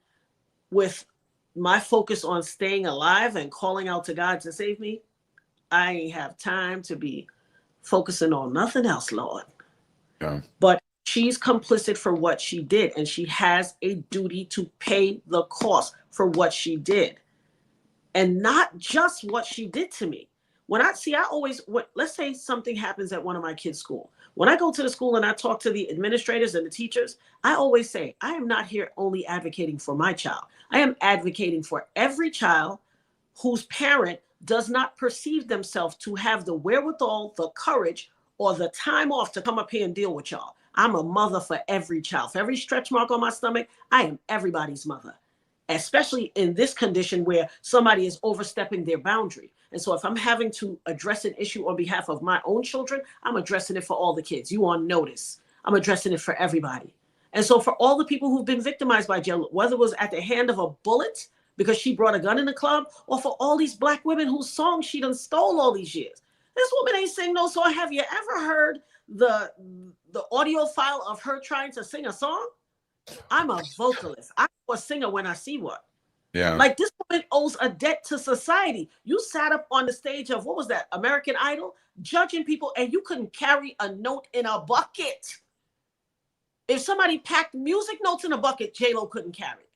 with my focus on staying alive and calling out to God to save me, I ain't have time to be focusing on nothing else, Lord. Yeah. But she's complicit for what she did, and she has a duty to pay the cost for what she did, and not just what she did to me. When I see, I always, let's say something happens at one of my kids' school. When I go to the school and I talk to the administrators and the teachers, I always say, I am not here only advocating for my child. I am advocating for every child whose parent does not perceive themselves to have the wherewithal, the courage, or the time off to come up here and deal with y'all. I'm a mother for every child. For every stretch mark on my stomach, I am everybody's mother, especially in this condition where somebody is overstepping their boundary. And so if I'm having to address an issue on behalf of my own children, I'm addressing it for all the kids. You on notice. I'm addressing it for everybody. And so for all the people who've been victimized by JLO, whether it was at the hand of a bullet because she brought a gun in the club, or for all these Black women whose songs she done stole all these years. This woman ain't sing no song. Have you ever heard the audio file of her trying to sing a song? I'm a vocalist. I'm a singer when I see one. Yeah. Like, this woman owes a debt to society. You sat up on the stage of, what was that, American Idol, judging people, and you couldn't carry a note in a bucket. If somebody packed music notes in a bucket, JLo couldn't carry it.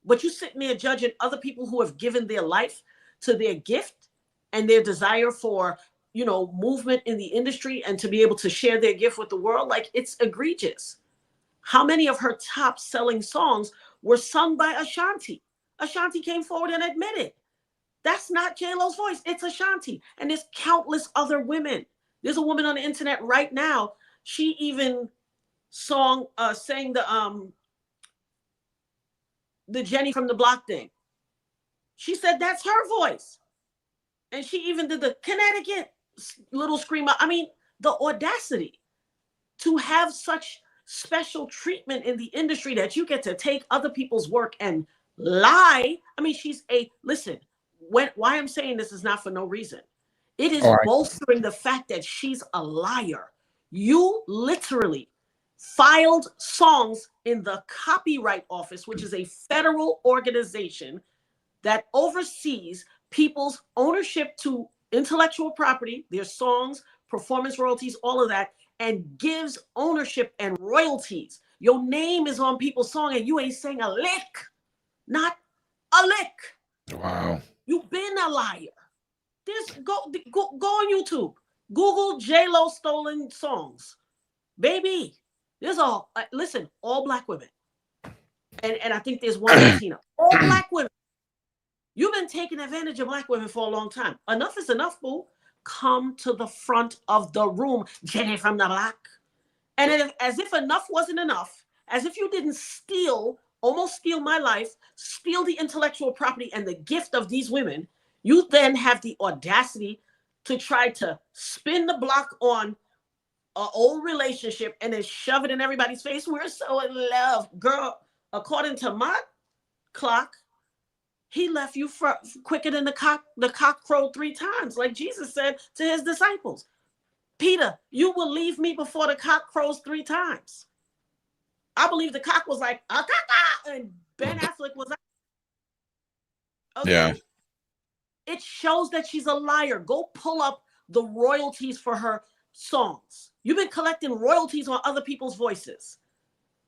But you sitting there judging other people who have given their life to their gift and their desire for, movement in the industry and to be able to share their gift with the world. Like, it's egregious. How many of her top selling songs were sung by Ashanti? Ashanti came forward and admitted that's not JLo's voice. It's Ashanti. And there's countless other women. There's a woman on the internet right now. She even sang the Jenny from the Block thing. She said that's her voice. And she even did the Connecticut little screamer. I mean, the audacity to have such special treatment in the industry that you get to take other people's work and lie. I mean, why I'm saying this is not for no reason. It is bolstering the fact that she's a liar. You literally filed songs in the Copyright Office, which is a federal organization that oversees people's ownership to intellectual property, their songs, performance royalties, all of that, and gives ownership and royalties. Your name is on people's song and you ain't saying a lick. Not a lick. Wow. You've been a liar. Go on YouTube. Google JLo stolen songs. Baby, there's all Black women. And I think there's one Latina. All Black women. You've been taking advantage of Black women for a long time. Enough is enough, boo. Come to the front of the room, Jenny from the Block. And as if enough wasn't enough, as if you didn't almost steal my life, steal the intellectual property and the gift of these women, you then have the audacity to try to spin the block on an old relationship and then shove it in everybody's face. We're so in love. Girl, according to my clock, he left you quicker than the cock crowed 3 times, like Jesus said to his disciples. Peter, you will leave me before the cock crows 3 times. I believe the cock was like, and Ben Affleck was like, okay. Yeah. It shows that she's a liar. Go pull up the royalties for her songs. You've been collecting royalties on other people's voices.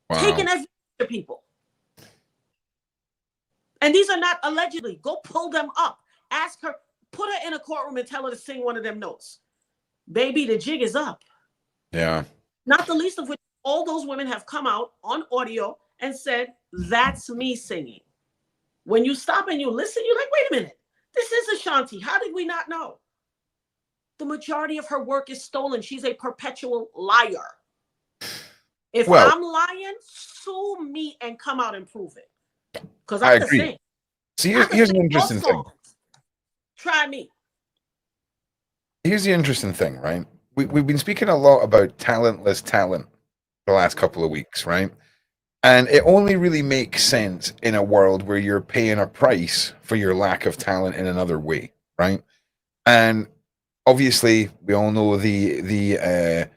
Wow. Taking advantage of people. And these are not allegedly. Go pull them up. Ask her, put her in a courtroom and tell her to sing one of them notes. Baby, the jig is up. Yeah. Not the least of which all those women have come out on audio and said, that's me singing. When you stop and you listen, you're like, wait a minute. This is Ashanti. How did we not know? The majority of her work is stolen. She's a perpetual liar. If I'm lying, sue me and come out and prove it. Because I agree. Sing. See, here's an interesting thing. Try me. Here's the interesting thing, right? We've been speaking a lot about talentless talent the last couple of weeks, right? And it only really makes sense in a world where you're paying a price for your lack of talent in another way, right? And obviously, we all know the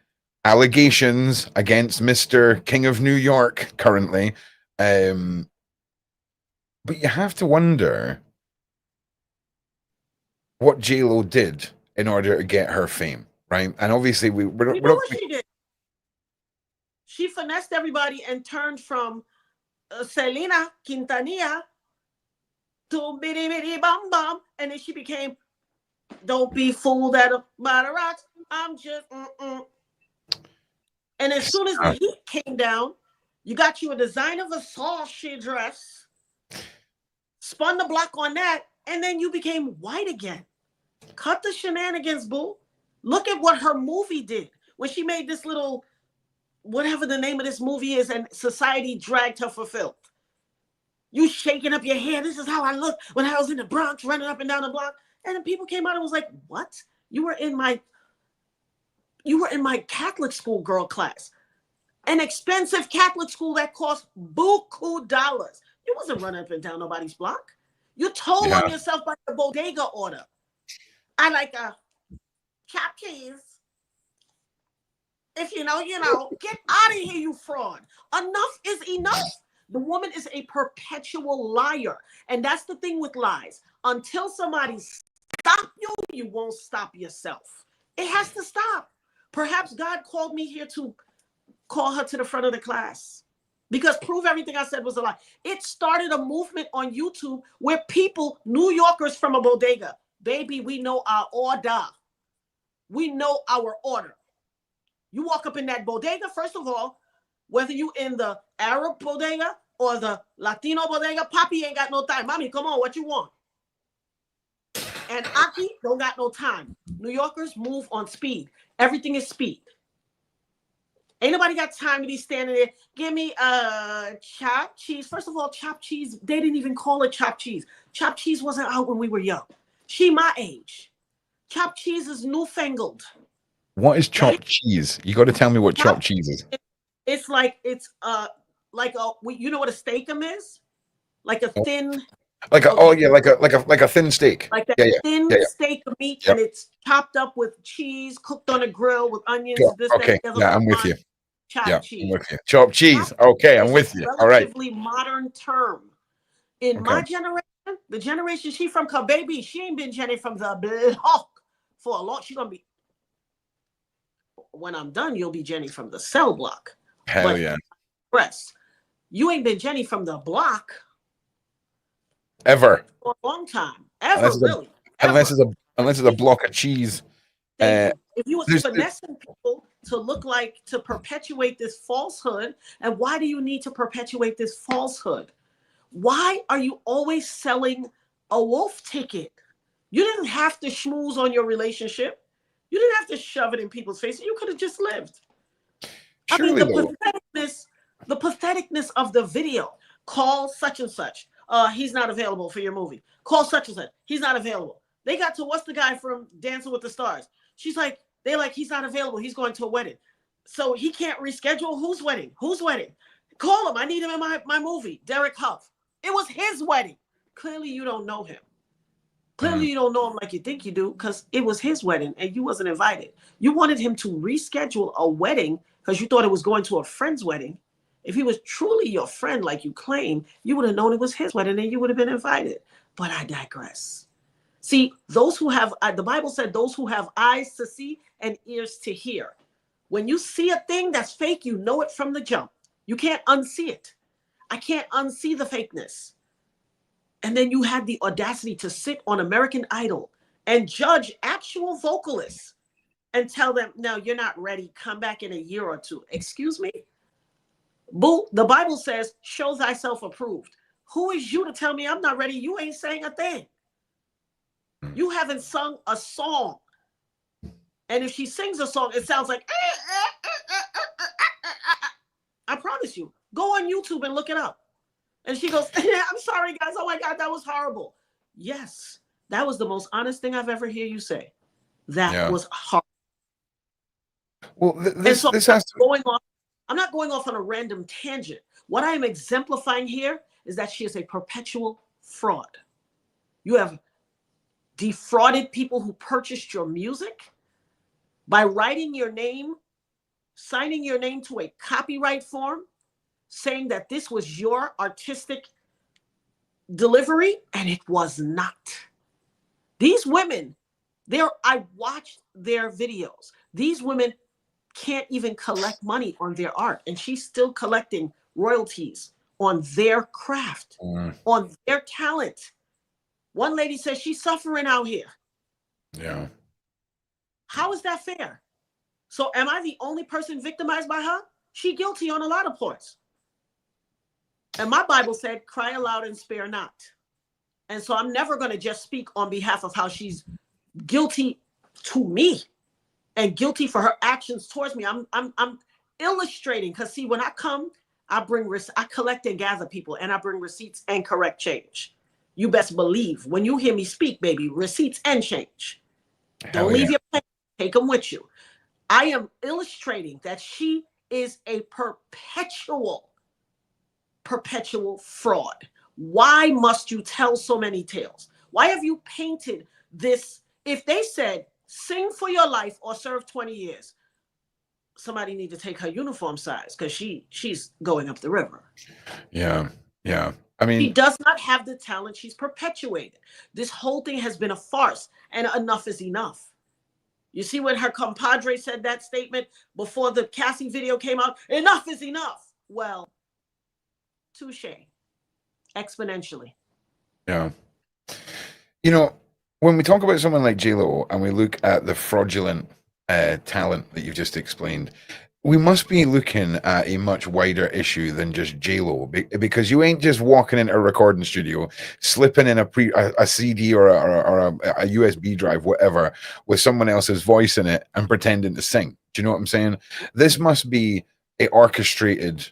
allegations against Mr. King of New York currently. But you have to wonder what JLo did in order to get her fame, right? And obviously, we're not, what she did. She finessed everybody and turned from Selena Quintanilla to Bitty Bitty Bum Bum, and then she became Don't Be Fooled by the Rocks. I'm just And as soon as the heat came down, you got you a designer Versace dress, spun the block on that, and then you became white again. Cut the shenanigans, boo. Look at what her movie did when she made this little, whatever the name of this movie is, and society dragged her for filth. You shaking up your hair. This is how I look when I was in the Bronx running up and down the block. And then people came out and was like, what? You were in my Catholic school girl class. An expensive Catholic school that cost buku dollars. You wasn't running up and down nobody's block. You told on yourself by the bodega order. I like a chopped cheese. If you know, get out of here, you fraud. Enough is enough. The woman is a perpetual liar. And that's the thing with lies. Until somebody stops you, you won't stop yourself. It has to stop. Perhaps God called me here to call her to the front of the class. Because prove everything I said was a lie. It started a movement on YouTube where people, New Yorkers from a bodega, baby, we know our order. We know our order. You walk up in that bodega, first of all, whether you in the Arab bodega or the Latino bodega, Papi ain't got no time. Mommy, come on, what you want? And Aki don't got no time. New Yorkers move on speed. Everything is speed. Ain't nobody got time to be standing there. Give me chopped cheese. First of all, chopped cheese, they didn't even call it chopped cheese. Chopped cheese wasn't out when we were young. She my age. Chopped cheese is newfangled. What is chopped cheese? You got to tell me what chopped cheese is. It's like you know what a steak-um is? Like a thin, like a thin steak. Like that thin steak of meat, and it's chopped up with cheese, cooked on a grill with onions. I'm with you. Chopped cheese. I'm with you. Chopped cheese. Okay, I'm with you. All right. Relatively modern term. In my generation, the generation she from, baby, she ain't been Jenny from the block for a long. She gonna be. When I'm done, you'll be Jenny from the cell block. Hell yeah. Press. You ain't been Jenny from the block ever for a long time. Really. Unless it's a block of cheese. If you was finessing people to perpetuate this falsehood, and why do you need to perpetuate this falsehood? Why are you always selling a wolf ticket? You didn't have to schmooze on your relationship. You didn't have to shove it in people's faces. You could have just lived. Surely, the patheticness of the video. Call such and such. He's not available for your movie. Call such and such. He's not available. They got to what's the guy from Dancing with the Stars? They're like, he's not available. He's going to a wedding. So he can't reschedule. Whose wedding? Whose wedding? Call him. I need him in my movie. Derek Huff. It was his wedding. Clearly you don't know him. Clearly you don't know him like you think you do, because it was his wedding and you wasn't invited. You wanted him to reschedule a wedding because you thought it was going to a friend's wedding. If he was truly your friend like you claim, you would have known it was his wedding and you would have been invited. But I digress. See, those who have, the Bible said, those who have eyes to see and ears to hear. When you see a thing that's fake, you know it from the jump. You can't unsee it. I can't unsee the fakeness. And then you had the audacity to sit on American Idol and judge actual vocalists and tell them, no, you're not ready. Come back in a year or two. Excuse me? Boo, the Bible says, show thyself approved. Who is you to tell me I'm not ready? You ain't saying a thing. You haven't sung a song. And if she sings a song, it sounds like, I promise you, go on YouTube and look it up. And she goes, I'm sorry, guys. Oh, my God, that was horrible. Yes, that was the most honest thing I've ever heard you say. That was horrible. Well, I'm not going off on a random tangent. What I am exemplifying here is that she is a perpetual fraud. You have defrauded people who purchased your music by writing your name, signing your name to a copyright form, saying that this was your artistic delivery, and it was not. These women, I watched their videos. These women can't even collect money on their art, and she's still collecting royalties on their craft, on their talent. One lady says she's suffering out here. Yeah. How is that fair? So am I the only person victimized by her? She guilty on a lot of points. And my Bible said, cry aloud and spare not. And so I'm never going to just speak on behalf of how she's guilty to me and guilty for her actions towards me. I'm illustrating, because see, when I come, I collect and gather people, and I bring receipts and correct change. You best believe when you hear me speak, baby, receipts and change. Don't leave your pen, take them with you. I am illustrating that she is a perpetual fraud. Why must you tell so many tales? Why have you painted this? If they said, sing for your life or serve 20 years, somebody need to take her uniform size, because she's going up the river. Yeah. Yeah. I mean, she does not have the talent she's perpetuated. This whole thing has been a farce, and enough is enough. You see when her compadre said that statement before the Cassie video came out, enough is enough. Well, touche. Exponentially. Yeah. You know, when we talk about someone like JLO and we look at the fraudulent talent that you've just explained, we must be looking at a much wider issue than just JLO, because you ain't just walking into a recording studio, slipping in a CD or a USB drive, whatever, with someone else's voice in it and pretending to sing. Do you know what I'm saying? This must be a orchestrated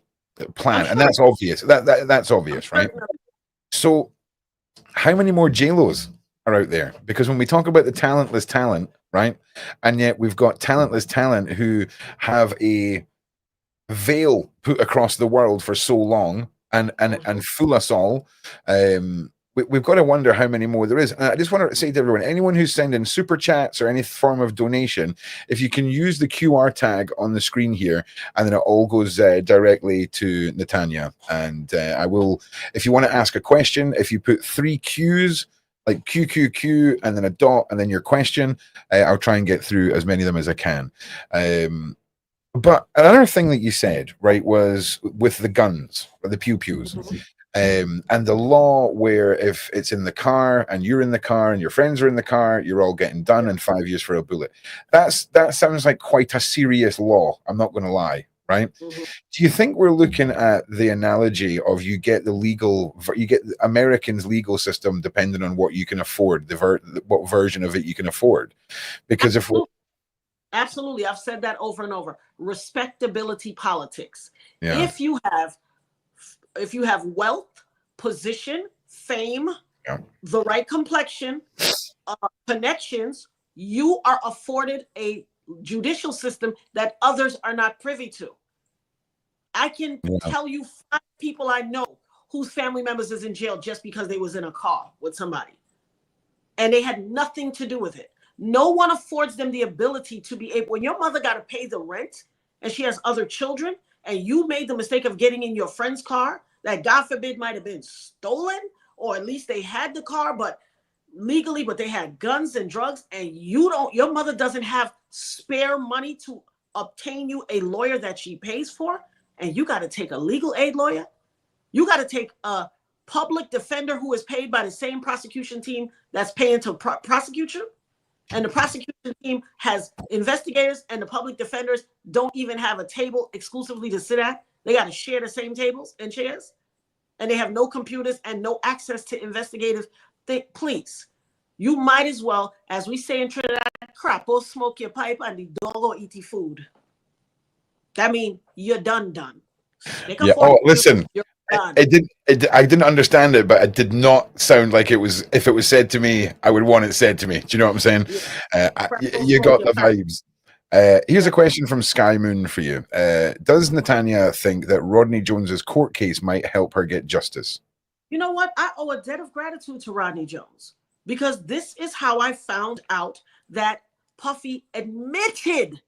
plan, and that's obvious. That's obvious, right? So, how many more JLOs are out there? Because when we talk about the talentless talent, right, and yet we've got talentless talent who have a veil put across the world for so long and fool us all. We've got to wonder how many more there is. And I just want to say to everyone, anyone who's sending super chats or any form of donation, if you can use the QR tag on the screen here, and then it all goes directly to Natania. And I will, if you want to ask a question, if you put 3 Qs, like QQQ, and then a dot, and then your question, I'll try and get through as many of them as I can. But another thing that you said, right, was with the guns, or the pew-pews. And the law where if it's in the car and you're in the car and your friends are in the car, you're all getting done in 5 years for a bullet. That sounds like quite a serious law. I'm not going to lie, right? Do you think we're looking at the analogy of you get the Americans' legal system depending on what you can afford, what version of it you can afford? Because Absolutely. I've said that over and over. Respectability politics. Yeah. If you have wealth, position, fame, the right complexion, connections, you are afforded a judicial system that others are not privy to. I can tell you 5 people I know whose family members is in jail just because they was in a car with somebody, and they had nothing to do with it. No one affords them the ability to be able, when your mother got to pay the rent and she has other children, and you made the mistake of getting in your friend's car that, God forbid, might have been stolen, or at least they had the car, but legally, but they had guns and drugs, and your mother doesn't have spare money to obtain you a lawyer that she pays for, and you got to take a legal aid lawyer. You got to take a public defender who is paid by the same prosecution team that's paying to prosecute you. And the prosecution team has investigators, and the public defenders don't even have a table exclusively to sit at. They got to share the same tables and chairs, and they have no computers and no access to investigative things. Please, you might as well, as we say in Trinidad, crap, go smoke your pipe and the dog will eat the food. That means you're done. Yeah. Oh, listen. I didn't understand it, but it did not sound like it was. If it was said to me, I would want it said to me. Do you know what I'm saying? Yeah. You got the vibes. Here's a question from Sky Moon for you. Does Natania think that Rodney Jones's court case might help her get justice? You know what? I owe a debt of gratitude to Rodney Jones, because this is how I found out that Puffy admitted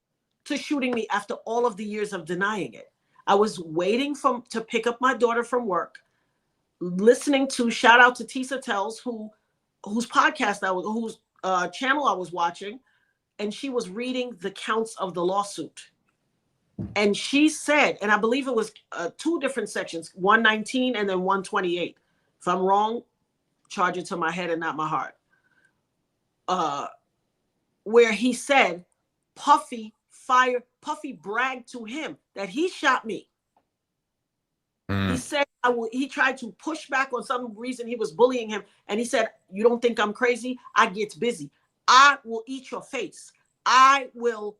to shooting me after all of the years of denying it. I was waiting to pick up my daughter from work, listening to, shout out to Tisa Tells, whose podcast whose channel I was watching, and she was reading the counts of the lawsuit. And she said, and I believe it was 2 different sections, 119 and then 128. If I'm wrong, charge it to my head and not my heart. Where he said, Puffy bragged to him that he shot me. He said, he tried to push back on some reason he was bullying him. And he said, you don't think I'm crazy? I get busy. I will eat your face. I will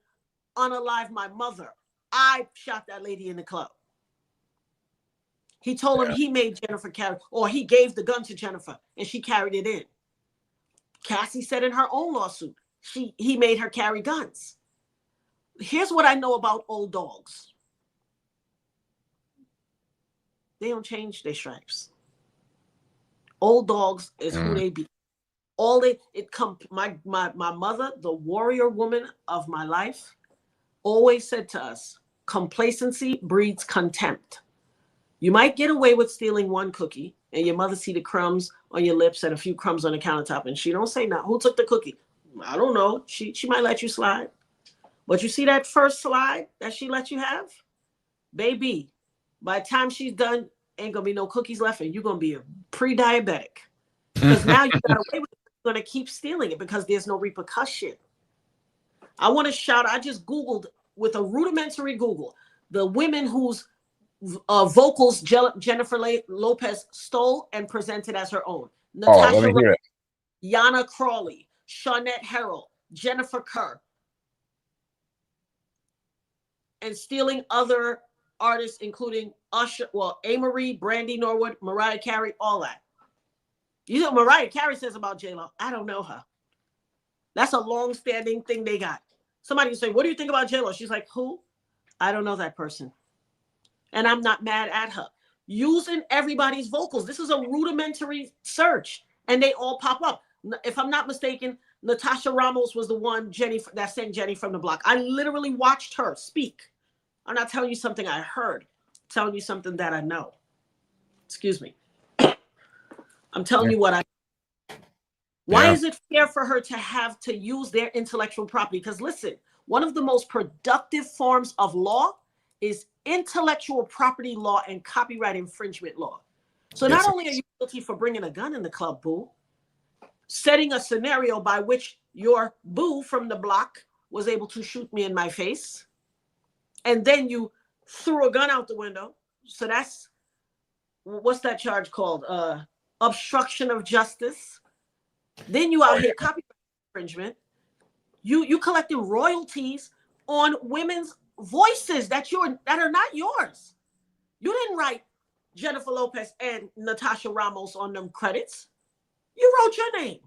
unalive my mother. I shot that lady in the club. He told him he made Jennifer carry, or he gave the gun to Jennifer and she carried it in. Cassie said in her own lawsuit, he made her carry guns. Here's what I know about old dogs. They don't change their stripes. Old dogs is who they be. My mother, the warrior woman of my life, always said to us, complacency breeds contempt. You might get away with stealing one cookie and your mother see the crumbs on your lips and a few crumbs on the countertop and she don't say nothing. Who took the cookie? I don't know. She might let you slide. But you see that first slide that she let you have? Baby, by the time she's done, ain't gonna be no cookies left and you're gonna be a pre-diabetic. Because now you got away with it. You're gonna keep stealing it because there's no repercussion. I want to shout, I just Googled with a rudimentary Google, the women whose vocals Jennifer Lopez stole and presented as her own. Natasha Reuben, Yana Crawley, Shawnette Harrell, Jennifer Kerr, and stealing other artists, including Usher, A-Marie, Brandy Norwood, Mariah Carey, all that. You know what Mariah Carey says about JLO? I don't know her. That's a long-standing thing they got. Somebody will say, what do you think about JLO? She's like, who? I don't know that person. And I'm not mad at her. Using everybody's vocals. This is a rudimentary search. And they all pop up. If I'm not mistaken, Natasha Ramos was the one that sang Jenny from the Block. I literally watched her speak. I'm not telling you something I heard. I'm telling you something that I know. Excuse me. I'm telling you what I know. Why is it fair for her to have to use their intellectual property? Because listen, one of the most productive forms of law is intellectual property law and copyright infringement law. So not only are you guilty for bringing a gun in the club, boo, setting a scenario by which your boo from the block was able to shoot me in my face, and then you threw a gun out the window. So that's, what's that charge called? Obstruction of justice. Then you out here copyright infringement. You collecting royalties on women's voices that are not yours. You didn't write Jennifer Lopez and Natasha Ramos on them credits. You wrote your name.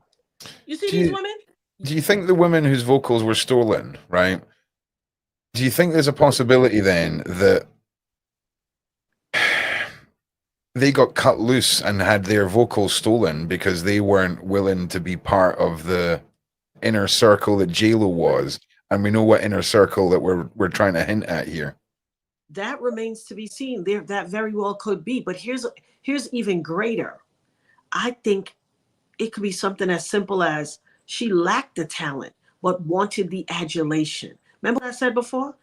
You see these women? Do you think the women whose vocals were stolen, right? Do you think there's a possibility then that they got cut loose and had their vocals stolen because they weren't willing to be part of the inner circle that JLO was? And we know what inner circle that we're trying to hint at here. That remains to be seen. That very well could be. But here's even greater. I think it could be something as simple as she lacked the talent, but wanted the adulation. Remember what I said before?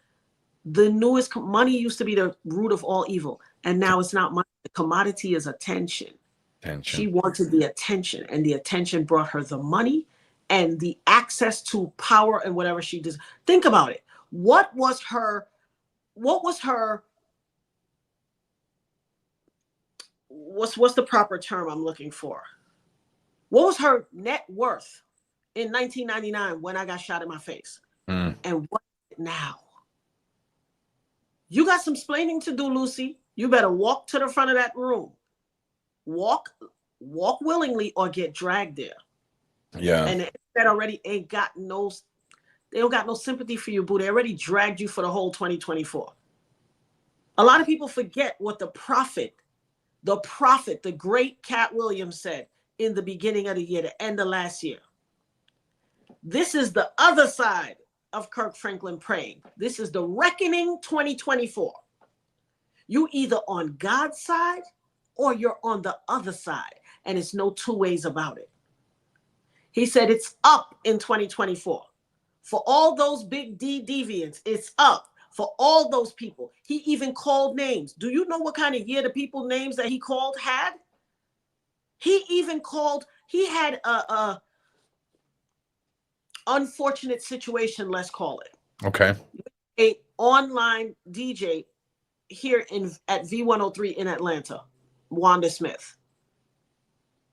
The newest money used to be the root of all evil. And now it's not money. The commodity is attention. She wanted the attention, and the attention brought her the money and the access to power and whatever she does. Think about it. What's the proper term I'm looking for? What was her net worth in 1999 when I got shot in my face? And what is it now? You got some splaining to do, Lucy. You better walk to the front of that room. Walk willingly or get dragged there. Yeah. And that already they don't got no sympathy for you, boo. They already dragged you for the whole 2024. A lot of people forget what the prophet, the great Cat Williams said in the beginning of the year, the end of last year. This is the other side of Kirk Franklin praying. This is the reckoning 2024. You either on God's side or you're on the other side. And it's no two ways about it. He said it's up in 2024. For all those big D deviants, it's up. for all those people. He even called names. Do you know what kind of year the people names that he called had? He even called, he had a unfortunate situation, let's call it. Okay. A online DJ here at V103 in Atlanta, Wanda Smith.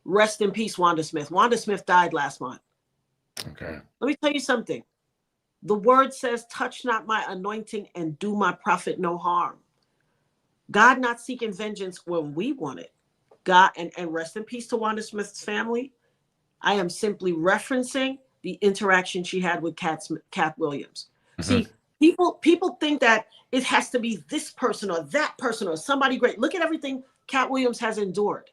Rest in peace, Wanda Smith. Wanda Smith died last month. Okay. Let me tell you something. The word says, touch not my anointing and do my prophet no harm. God not seeking vengeance when we want it. God, and rest in peace to Wanda Smith's family. I am simply referencing the interaction she had with Cat Williams. Mm-hmm. See, people think that it has to be this person or that person or somebody great. Look at everything Cat Williams has endured.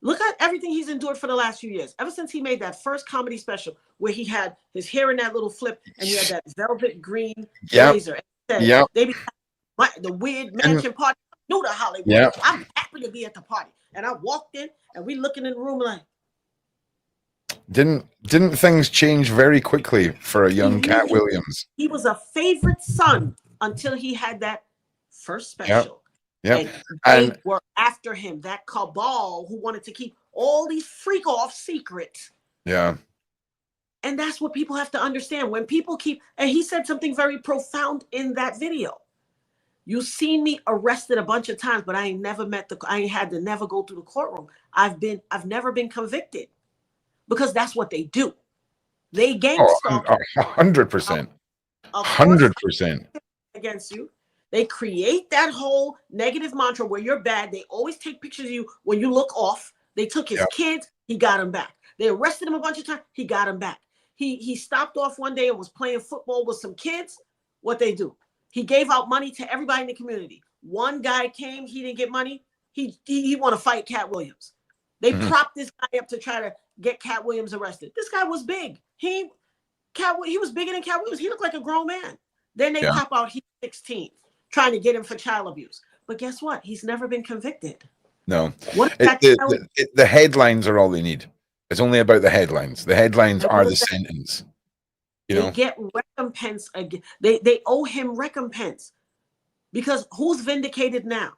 Look at everything he's endured for the last few years. Ever since he made that first comedy special where he had his hair in that little flip and he had that velvet green blazer. Yeah. They be the weird mansion party. New to Hollywood. Yep. I'm happy to be at the party. And I walked in and we looking in the room like, Didn't things change very quickly for a young Cat Williams? He was a favorite son until he had that first special. Yep. And they were after him, that cabal who wanted to keep all these freak off secrets. Yeah. And that's what people have to understand. When people keep, and he said something very profound in that video. You've seen me arrested a bunch of times, but I ain't had to never go through the courtroom. I've never been convicted because that's what they do. They gang stalk. 100%. 100% against you. They create that whole negative mantra where you're bad. They always take pictures of you when you look off. They took his kids. He got him back. They arrested him a bunch of times. He got him back. He stopped off one day and was playing football with some kids. What they do? He gave out money to everybody in the community. One guy came, he didn't get money. He want to fight Cat Williams. They propped this guy up to try to get Cat Williams arrested. This guy was big. He was bigger than Cat Williams. He looked like a grown man. Then they pop out, he's 16, trying to get him for child abuse. But guess what? He's never been convicted. No. The headlines are all they need. It's only about the headlines. The headlines are the sentence. They get recompense again. They owe him recompense because who's vindicated now?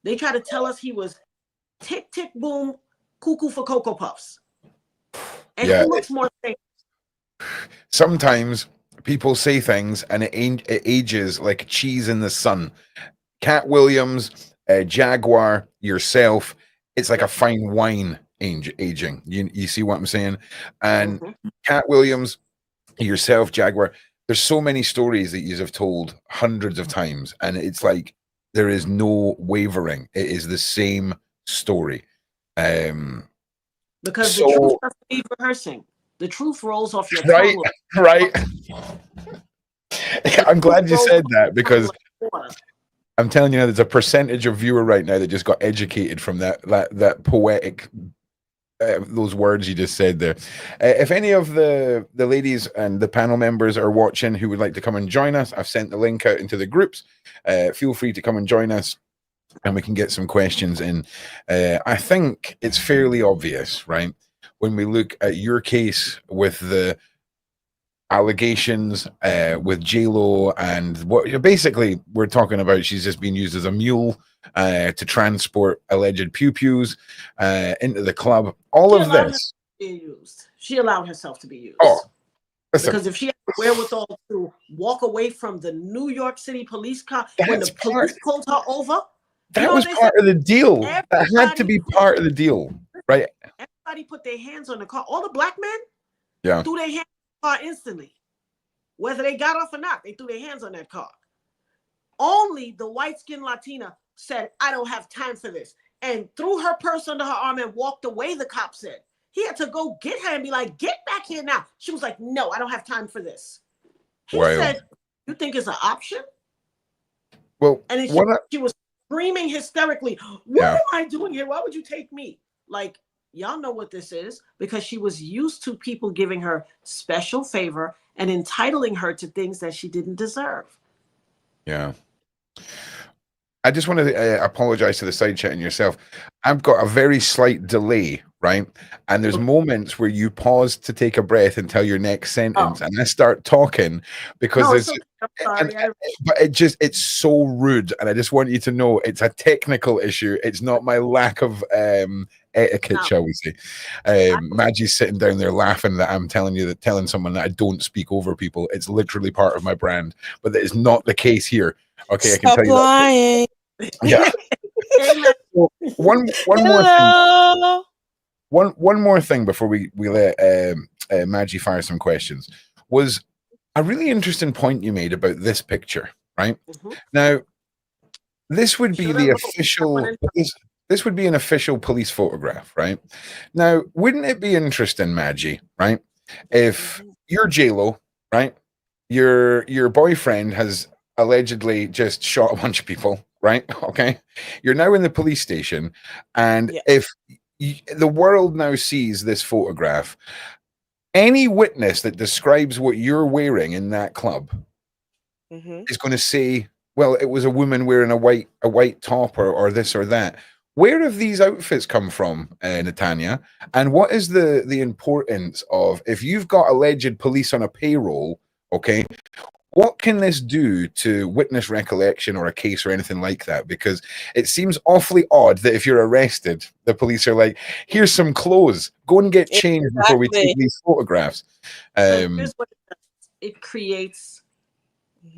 They try to tell us he was tick, tick, boom, cuckoo for Cocoa Puffs. And who looks more safe? Sometimes people say things and it ages like cheese in the sun. Cat Williams, Jaguar, yourself, it's like a fine wine aging. You see what I'm saying? And Cat Williams, yourself, Jaguar, there's so many stories that you have told hundreds of times, and it's like there is no wavering. It is the same story. Because the truth doesn't need rehearsing. The truth rolls off your tongue. Right. I'm glad you said that because I'm telling you now, there's a percentage of viewer right now that just got educated from that poetic those words you just said there. If any of the ladies and the panel members are watching who would like to come and join us, I've sent the link out into the groups. Feel free to come and join us and we can get some questions in. I think it's fairly obvious, right? When we look at your case with the allegations with JLO and what basically we're talking about, she's just being used as a mule to transport alleged pew-pews into the club. All of this. She allowed herself to be used. Oh, listen. Because if she had the wherewithal to walk away from the New York City police car when the police pulled her over. That was part of the deal. That had to be part of the deal, right? Everybody put their hands on the car. All the black men threw their hands on the car instantly. Whether they got off or not, they threw their hands on that car. Only the white-skinned Latina said, I don't have time for this, and threw her purse under her arm and walked away, the cop said. He had to go get her and be like, get back here now. She was like, no, I don't have time for this. He said, you think it's an option? Well, and she was screaming hysterically, what am I doing here? Why would you take me? Like, y'all know what this is, because she was used to people giving her special favor and entitling her to things that she didn't deserve. Yeah. I just want to apologize to the side chat and yourself. I've got a very slight delay right? And there's moments where you pause to take a breath and tell your next sentence, Oh. and I start talking because No, it's there's okay. I'm and sorry. but it's so rude, and I just want you to know it's a technical issue. It's not my lack of etiquette, No, shall we say. Maggie's sitting down there laughing that I'm telling someone that I don't speak over people. It's literally part of my brand, but that is not the case here. Okay, I can Stop tell you that. lying. Yeah. Amen. So one more thing. Hello. One more thing before we let Maggie fire some questions was a really interesting point you made about this picture, right? Mhm. Now, this would be Should the have wrote that one official in. this would be an official police photograph, right? Now, wouldn't it be interesting, Maggie, right? If you're JLO, right? Your boyfriend has allegedly just shot a bunch of people, right? Okay. You're now in the police station, and Yeah. if the world now sees this photograph, any witness that describes what you're wearing in that club Mhm. is going to say, well, it was a woman wearing a white top or this or that. Where have these outfits come from, Natania? And what is the importance of, if you've got alleged police on a payroll, okay, what can this do to witness recollection or a case or anything like that? Because it seems awfully odd that if you're arrested, the police are like, here's some clothes, go and get changed before we take Exactly. these photographs. So here's what it does. It creates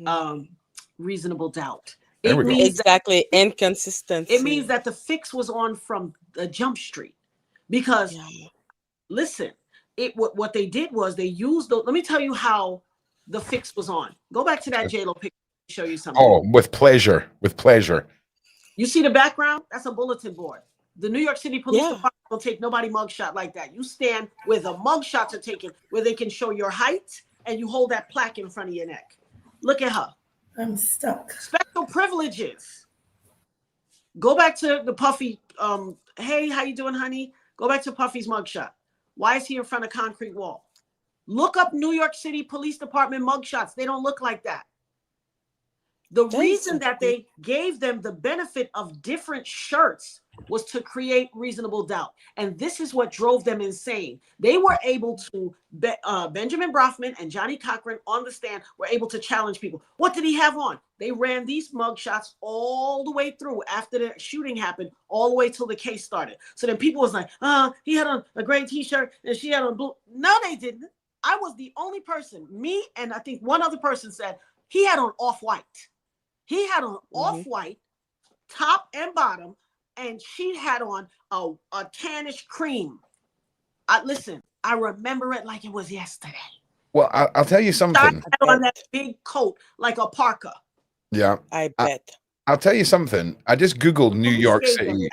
Mhm. reasonable doubt. There we It go. means that Exactly. Inconsistency. the fix was on from Jump Street, because Yeah. listen, what they did was they used the. Let me tell you how the fix was on. Go back to that JLo picture. Show you something. Oh, with pleasure. With pleasure. You see the background? That's a bulletin board. The New York City Police Yeah. Department don't take nobody mugshot like that. You stand where the mugshots are taken, where they can show your height, and you hold that plaque in front of your neck. Look at her. I'm stuck. Special privileges. Go back to the Puffy. Hey, how you doing, honey? Go back to Puffy's mugshot. Why is he in front of concrete wall? Look up New York City Police Department mugshots. They don't look like that. The That is reason so that cool. they gave them the benefit of different shirts was to create reasonable doubt. And this is what drove them insane. They were able to, Benjamin Brofman and Johnny Cochran on the stand were able to challenge people. What did he have on? They ran these mugshots all the way through after the shooting happened, all the way till the case started. So then people was like, he had on a gray t-shirt and she had on blue. No, they didn't. I was the only person, me and I think one other person said he had on off-white. He had on off-white top and bottom, and she had on a tannish cream. Listen, I remember it like it was yesterday. Well, I'll tell you something. Shyne had on that big coat like a parka. Yeah. I bet. I'll tell you something. I just Googled New Police York gave them City.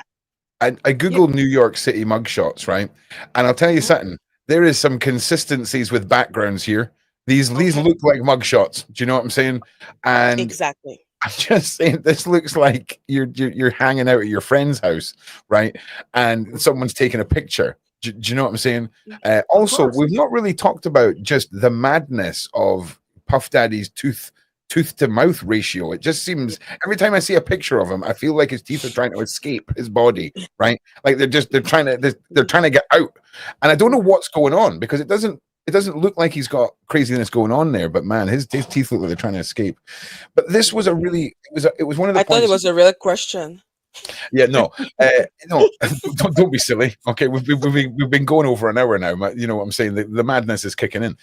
that. I Googled New York City mugshots, right? And I'll tell you something. There is some consistencies with backgrounds here. These look like mugshots. Do you know what I'm saying? And Exactly. I'm just saying, this looks like you're hanging out at your friend's house, right? And someone's taking a picture. Do you know what I'm saying? Also, course. we've not really talked about just the madness of Puff Daddy's tooth to mouth ratio. It just seems every time I see a picture of him, I feel like his teeth are trying to escape his body, right? Like they're trying to get out, and I don't know what's going on because it doesn't look like he's got craziness going on there. But man, his teeth look like they're trying to escape. But this was it was one of the I thought points. it was a real question. Yeah, no, no, don't be silly. Okay, we've been going over an hour now. You know what I'm saying? The madness is kicking in,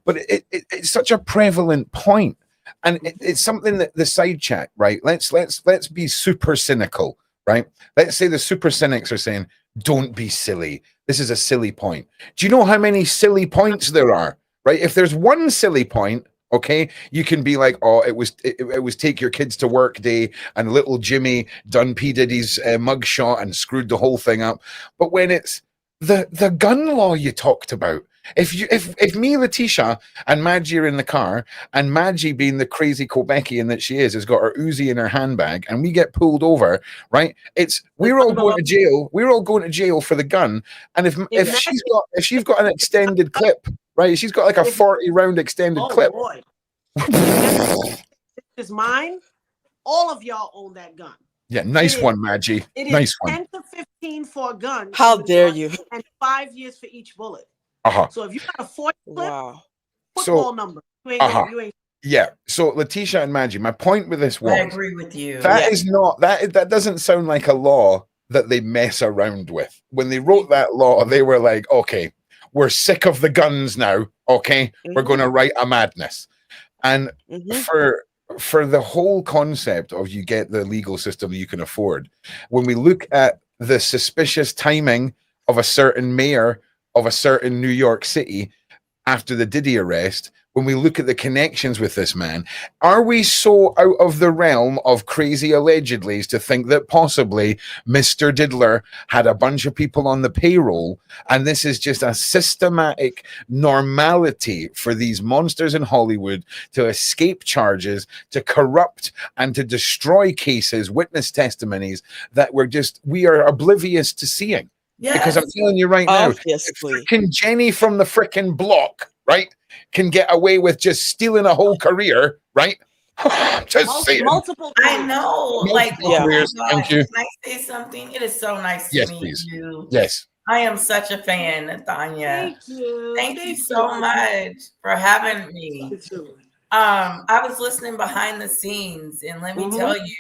but it's such a prevalent point, and it's something that the side chat, right? Let's be super cynical, right? Let's say the super cynics are saying, "Don't be silly. This is a silly point." Do you know how many silly points there are? Right? If there's one silly point, okay, you can be like, oh, it was take your kids to work day, and little Jimmy done P Diddy's mugshot and screwed the whole thing up. But when it's the gun law you talked about, if me, Letitia, and Maggie are in the car, and Maggie, being the crazy Quebecian that she is, has got her Uzi in her handbag, and we get pulled over, right? We're all going to jail. We're all going to jail for the gun. And if she's got an extended clip, right? She's got like a 40-round extended clip. Boy. If is mine, all of y'all own that gun. Yeah, nice It one, Maggie. It is Nice one. 10 to 15 for a gun. How open dare shot, you? And 5 years for each bullet. Uh-huh. So if you got a 40 clip, Wow. football So, number, you ain't gonna, you ain't. yeah. So Letitia and Maggie, my point with this I was agree with you. that Yeah. is not that doesn't sound like a law that they mess around with. When they wrote that law, they were like, okay, we're sick of the guns now. Okay, we're going to write a madness. And for the whole concept of you get the legal system you can afford, when we look at the suspicious timing of a certain mayor of a certain New York City after the Diddy arrest, when we look at the connections with this man, are we so out of the realm of crazy allegedlys to think that possibly Mr. Diddler had a bunch of people on the payroll and this is just a systematic normality for these monsters in Hollywood to escape charges, to corrupt and to destroy cases, witness testimonies that we are oblivious to seeing? Yes. Because I'm telling you right now, Obviously. frickin' Jenny from the frickin' block, right, can get away with just stealing a whole career, right? Just saying. Multiple. I know. Like, Multiple careers. oh my Thank God. you. Can I say something? It is so nice to Yes, meet please. you. Yes. I am such a fan, Natania. Thank you. Thank you so much for having me. I was listening behind the scenes, and let me tell you,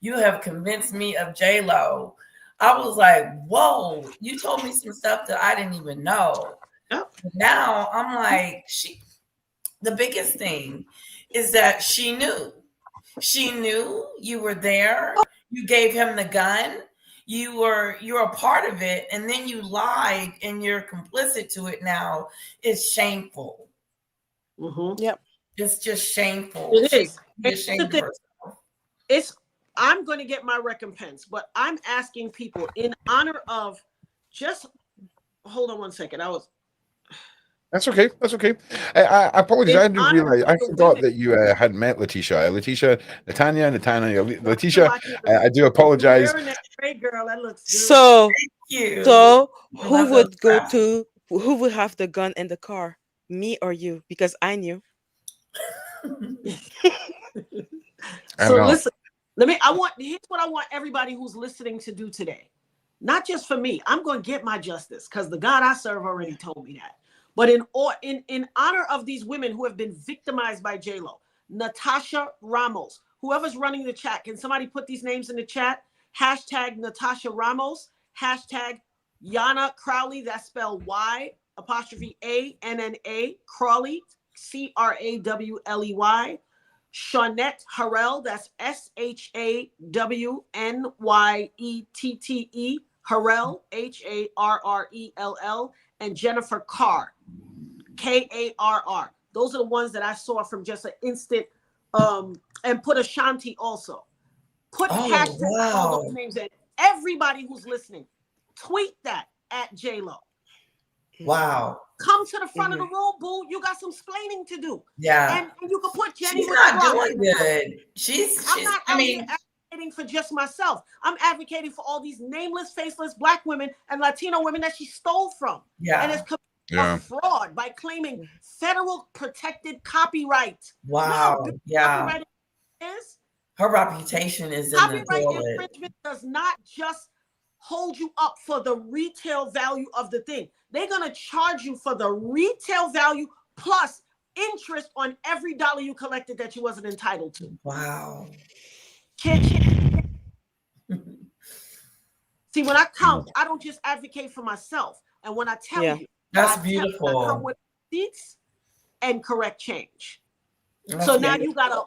you have convinced me of JLO. I was like, whoa, you told me some stuff that I didn't even know. Yep. Now I'm like, the biggest thing is that she knew you were there. You gave him the gun. You're a part of it, and then you lied and you're complicit to it now. It's shameful. Yep. It's just shameful. It is. She be ashamed of herself. I'm going to get my recompense, but I'm asking people in honor of hold on one second. That's okay. That's okay. I apologize. I didn't realize. I forgot women. that you hadn't met Letitia. Natania. Letitia. I do apologize. Great girl. That looks good. So who Love who would have the gun in the car? Me or you? Because I knew. So listen, here's what I want everybody who's listening to do today. Not just for me. I'm going to get my justice because the God I serve already told me that. But in honor of these women who have been victimized by JLO, Natasha Ramos, whoever's running the chat, can somebody put these names in the chat? Hashtag Natasha Ramos, hashtag Yana Crowley, that's spelled Y''ANNA Crowley, CRAWLEY. Shawnette Harrell, that's SHAWNYETTE, Harrell, HARRELL, and Jennifer Carr, KARR. Those are the ones that I saw from just an instant. And put Ashanti also. Put hashtag all those names in. Everybody who's listening, tweet that at JLO. Wow. Come to the front of the room, boo. You got some splaining to do. Yeah. And you can put Jenny. She's not doing good. I'm not advocating for just myself. I'm advocating for all these nameless, faceless Black women and Latino women that she stole from. Yeah. And it's a fraud by claiming federal protected copyright. Wow. Copyright is. Her reputation is in the toilet. Copyright infringement does not just hold you up for the retail value of the thing. They're going to charge you for the retail value plus interest on every dollar you collected that you wasn't entitled to. Wow. See, when I count, I don't just advocate for myself. And when I tell you, that's beautiful. I come with receipts and correct change. So now you gotta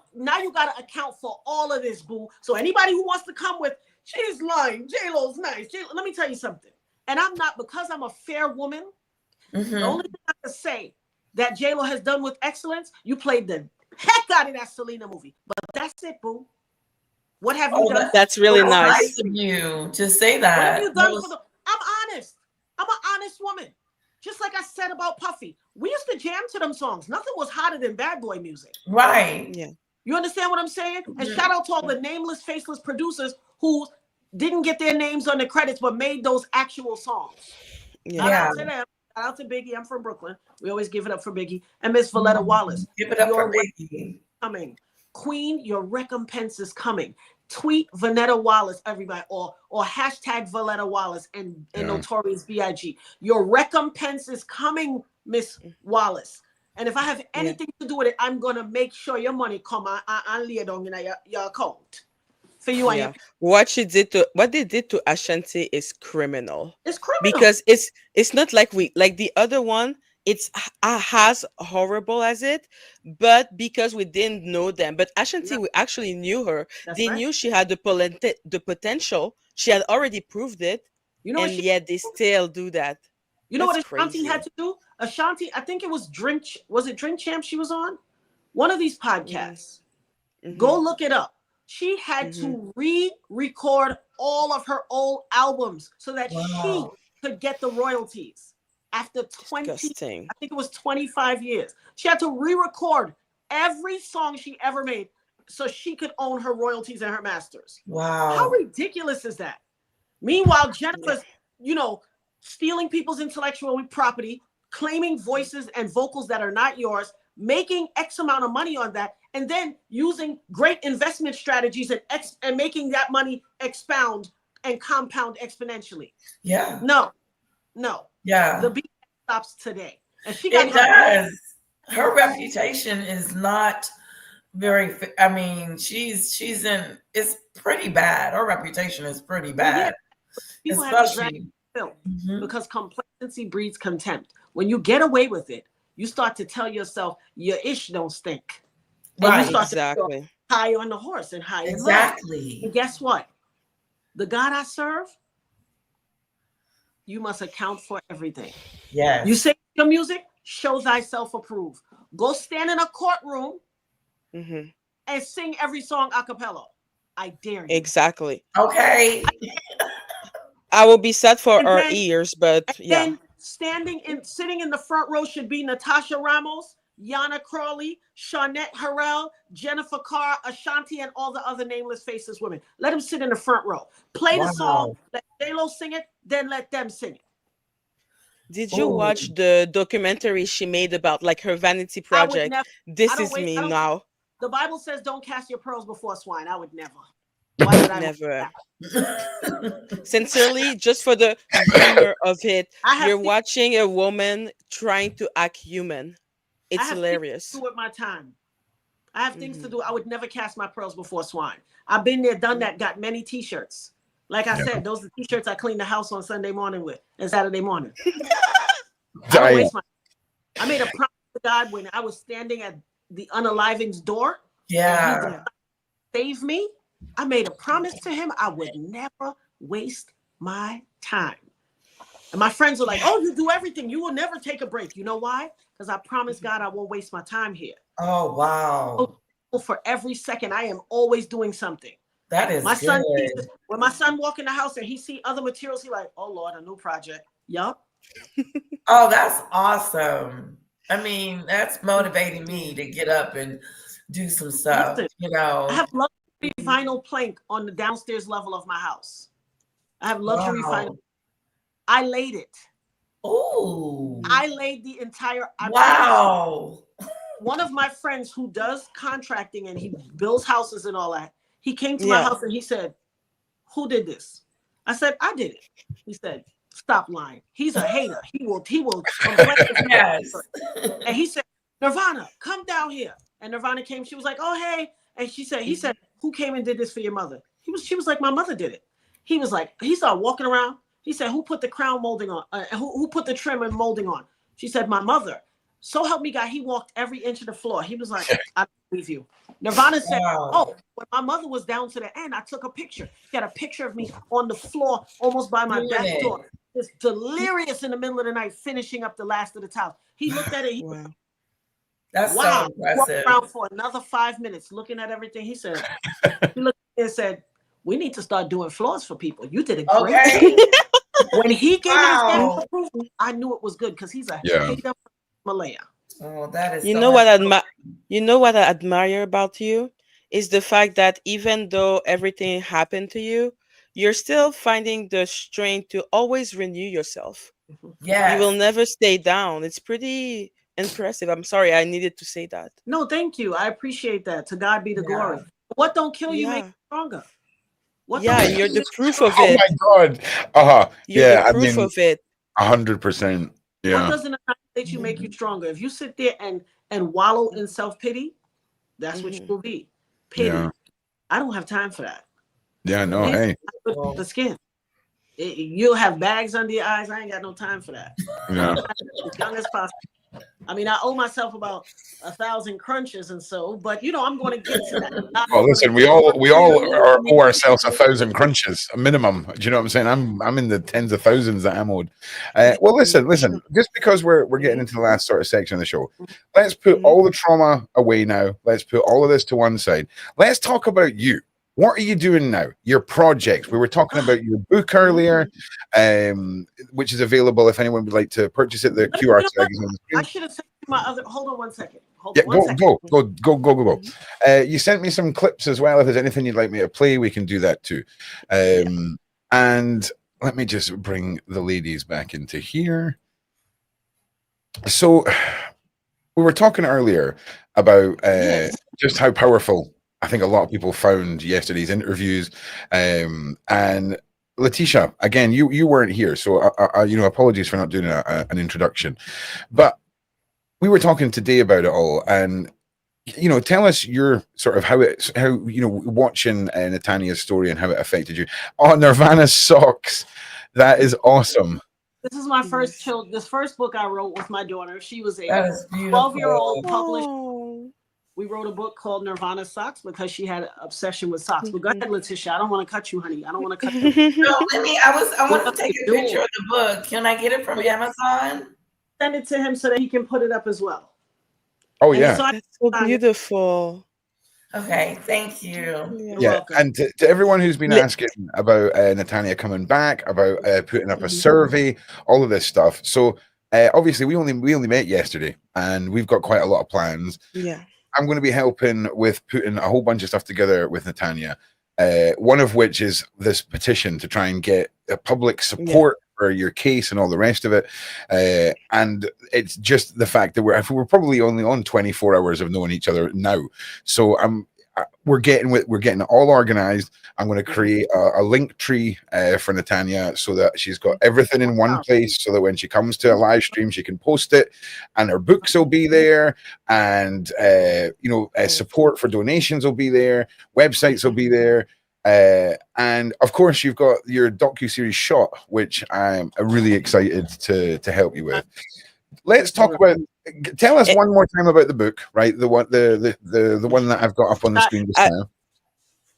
account for all of this, boo. So anybody who wants to come with, she's lying, JLo's nice. Let me tell you something. And I'm not, because I'm a fair woman. The only thing I can say that JLo has done with excellence, you played the heck out of that Selena movie. But that's it, boo. What have you done? That's really nice of you to say that. What have you done I'm honest. I'm an honest woman. Just like I said about Puffy. We used to jam to them songs. Nothing was hotter than bad boy music. Right. Yeah. You understand what I'm saying? And shout out to all the nameless, faceless producers who didn't get their names on the credits but made those actual songs. Shout out to them. Shout out to Biggie. I'm from Brooklyn. We always give it up for Biggie. And Miss Valletta Wallace. Give it up for Biggie. Coming. Queen, your recompense is coming. tweet Vanetta Wallace, everybody, or hashtag Valletta Wallace and Notorious B.I.G. Your recompense is coming, Miss Wallace. And if I have anything to do with it, I'm gonna make sure your money come and lay down in your account for you. Yeah. What they did to Ashanti is criminal. It's criminal Because it's not like the other one. It's as horrible as it, but because we didn't know them. But Ashanti, we actually knew her. They knew she had the potential. She had already proved it, and yet they still do that. You know what Ashanti had to do? Ashanti, I think it was Drink Champ she was on? One of these podcasts. Go look it up. She had to re-record all of her old albums so that she could get the royalties after 20, I think it was 25 years. She had to re-record every song she ever made so she could own her royalties and her masters. Wow. How ridiculous is that? Meanwhile, Jennifer's, stealing people's intellectual property, claiming voices and vocals that are not yours, making X amount of money on that, and then using great investment strategies and making that money expound and compound exponentially. Yeah. No. Yeah. The beat stops today. And she got her reputation is not very, I mean, she's in, it's pretty bad. Her reputation is pretty bad. People have to drag film because complacency breeds contempt. When you get away with it, you start to tell yourself your ish don't stink. And you start to feel high on the horse and high in life. And guess what? The God I serve, you must account for everything. Yes. You sing your music, show thyself approved. Go stand in a courtroom and sing every song a cappella. I dare you. Exactly. Okay. I will be sad for our ears, but then sitting in the front row should be Natasha Ramos, Yana Crawley, Shawnette Harrell, Jennifer Carr, Ashanti, and all the other nameless faceless women. Let them sit in the front row. Play the song, let JLO sing it, then let them sing it. Did you watch the documentary she made about her vanity project? This is me now. The Bible says don't cast your pearls before swine. I would never. Why would I never? Sincerely, just for the humor of it, you're watching a woman trying to act human. It's hilarious. With my time, I have things to do. I would never cast my pearls before swine. I've been there, done that, got many T-shirts. Like I said, those are T-shirts I clean the house on Sunday morning with and Saturday morning. I made a promise to God when I was standing at the unaliving's door. Yeah. Save me. I made a promise to him I would never waste my time. And my friends are like, oh, you do everything. You will never take a break. You know why? Because I promised God I won't waste my time here. Oh, wow. So for every second, I am always doing something. That is son. When my son walk in the house and he see other materials, he like, oh, Lord, a new project. Yup. Oh, that's awesome. I mean, that's motivating me to get up and do some stuff. Listen, I have luxury vinyl plank on the downstairs level of my house. I have luxury vinyl. I laid it. Oh. I laid the entire. Wow. One of my friends who does contracting and he builds houses and all that, he came to my house and he said, who did this? I said, I did it. He said, stop lying. He's a hater. He will complain. Yes. And he said, Nirvana, come down here. And Nirvana came. She was like, oh, hey. And he said, who came and did this for your mother? She was like, my mother did it. He was like, he started walking around. He said, who put the crown molding on? Who put the trim and molding on? She said, my mother. So help me God, he walked every inch of the floor. He was like, I believe you. Nirvana said, oh, when my mother was down to the end, I took a picture. She had a picture of me on the floor, almost by my back door. Just delirious in the middle of the night, finishing up the last of the tiles. He looked at it. He was, that's so impressive. Walked around for another 5 minutes looking at everything. He said, he looked and said, we need to start doing floors for people. You did a great job. When he gave me his approval, I knew it was good because he's a hater Malaya. Oh, that is you know what I admire about you is the fact that even though everything happened to you, you're still finding the strength to always renew yourself. Yeah. You will never stay down. It's pretty impressive. I'm sorry, I needed to say that. No, thank you. I appreciate that. To God be the glory. What don't kill you makes you stronger. What Yeah, don't and you're you the proof of Oh it. my God. Uh-huh. You're the Yeah, I proof mean, of it. 100%. what Yeah. doesn't annihilate you make you stronger? If you sit there and wallow in self-pity, that's what you Mhm. will be. Pity. Yeah. I don't have time for that. Yeah, no, Pity, hey. I put the skin. You'll have bags under your eyes. I ain't got no time for that. Yeah. As young as possible. I mean, I owe myself about 1,000 crunches and so, but I'm going to get to that. Well, listen, we all owe ourselves 1,000 crunches, a minimum. Do you know what I'm saying? I'm in the tens of thousands that I'm owed. Well, listen. Just because we're getting into the last sort of section of the show, let's put all the trauma away now. Let's put all of this to one side. Let's talk about you. What are you doing now? Your projects. We were talking about your book earlier, which is available if anyone would like to purchase it. The QR tag is on the screen. I should have sent you my other. Hold on one second. Yeah, go. You sent me some clips as well. If there's anything you'd like me to play, we can do that too. And let me just bring the ladies back into here. So we were talking earlier about just how powerful I think a lot of people found yesterday's interviews. And Letitia, again, you weren't here, so apologies for not doing an introduction, but we were talking today about it all, and tell us your sort of how watching Natania's story and how it affected you. Oh, Nirvana socks, that is awesome. This is my first child. This first book I wrote with my daughter. She was a 12-year-old published. We wrote a book called Nirvana Socks because she had an obsession with socks. But go ahead, Letitia. I don't want to cut you, honey. I don't want to cut you. No, I want to take a picture of the book. Can I get it from Amazon? Send it to him so that he can put it up as well. Oh, yeah. That's so beautiful. Okay, thank you. Yeah, and to everyone who's been asking about Natania coming back, about putting up a survey, all of this stuff. So obviously we only met yesterday, and we've got quite a lot of plans. Yeah, I'm going to be helping with putting a whole bunch of stuff together with Natania. One of which is this petition to try and get public support for your case and all the rest of it. And it's just the fact that we're probably only on 24 hours of knowing each other now. So we're getting it all organized. I'm going to create a link tree for Natania so that she's got everything in one place, so that when she comes to a live stream, she can post it, and her books will be there, and support for donations will be there, websites will be there. And of course, you've got your docuseries Shot, which I'm really excited to help you with. Let's talk about. Tell us one more time about the book, right? The one that I've got up on the screen just now.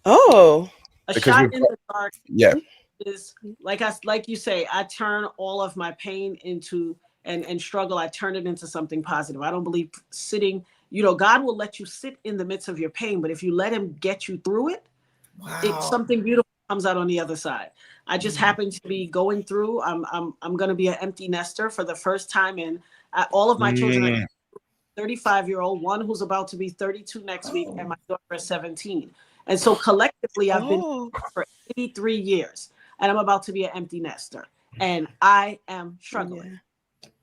Oh, A Shot in the Dark. Yeah, is like you say. I turn all of my pain into and struggle. I turn it into something positive. I don't believe sitting. God will let you sit in the midst of your pain, but if you let Him get you through it. It's something beautiful comes out on the other side. I just happen to be going through. I'm going to be an empty nester for the first time in all of my children. Are 35-year-old, one who's about to be 32 next week, and my daughter is 17. And so collectively, I've been for 83 years, and I'm about to be an empty nester, and I am struggling.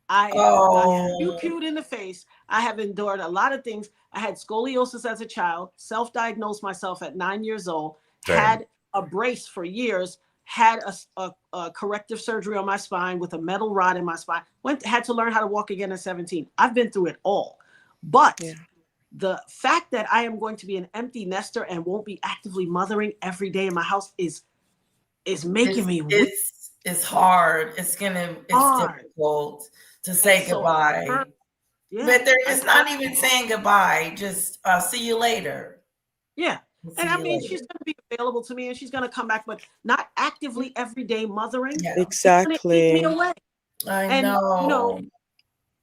I am cute in the face. I have endured a lot of things. I had scoliosis as a child, self-diagnosed myself at 9 years old, had a brace for years, had a corrective surgery on my spine with a metal rod in my spine, had to learn how to walk again at 17. I've been through it all. But the fact that I am going to be an empty nester and won't be actively mothering every day in my house is making me weak. It's hard. It's difficult to say goodbye. But it's not even saying goodbye. Just see you later. Yeah. And I mean, she's going to be available to me, and she's going to come back, but not actively every day mothering. Yeah. Exactly. Keep me away. I know.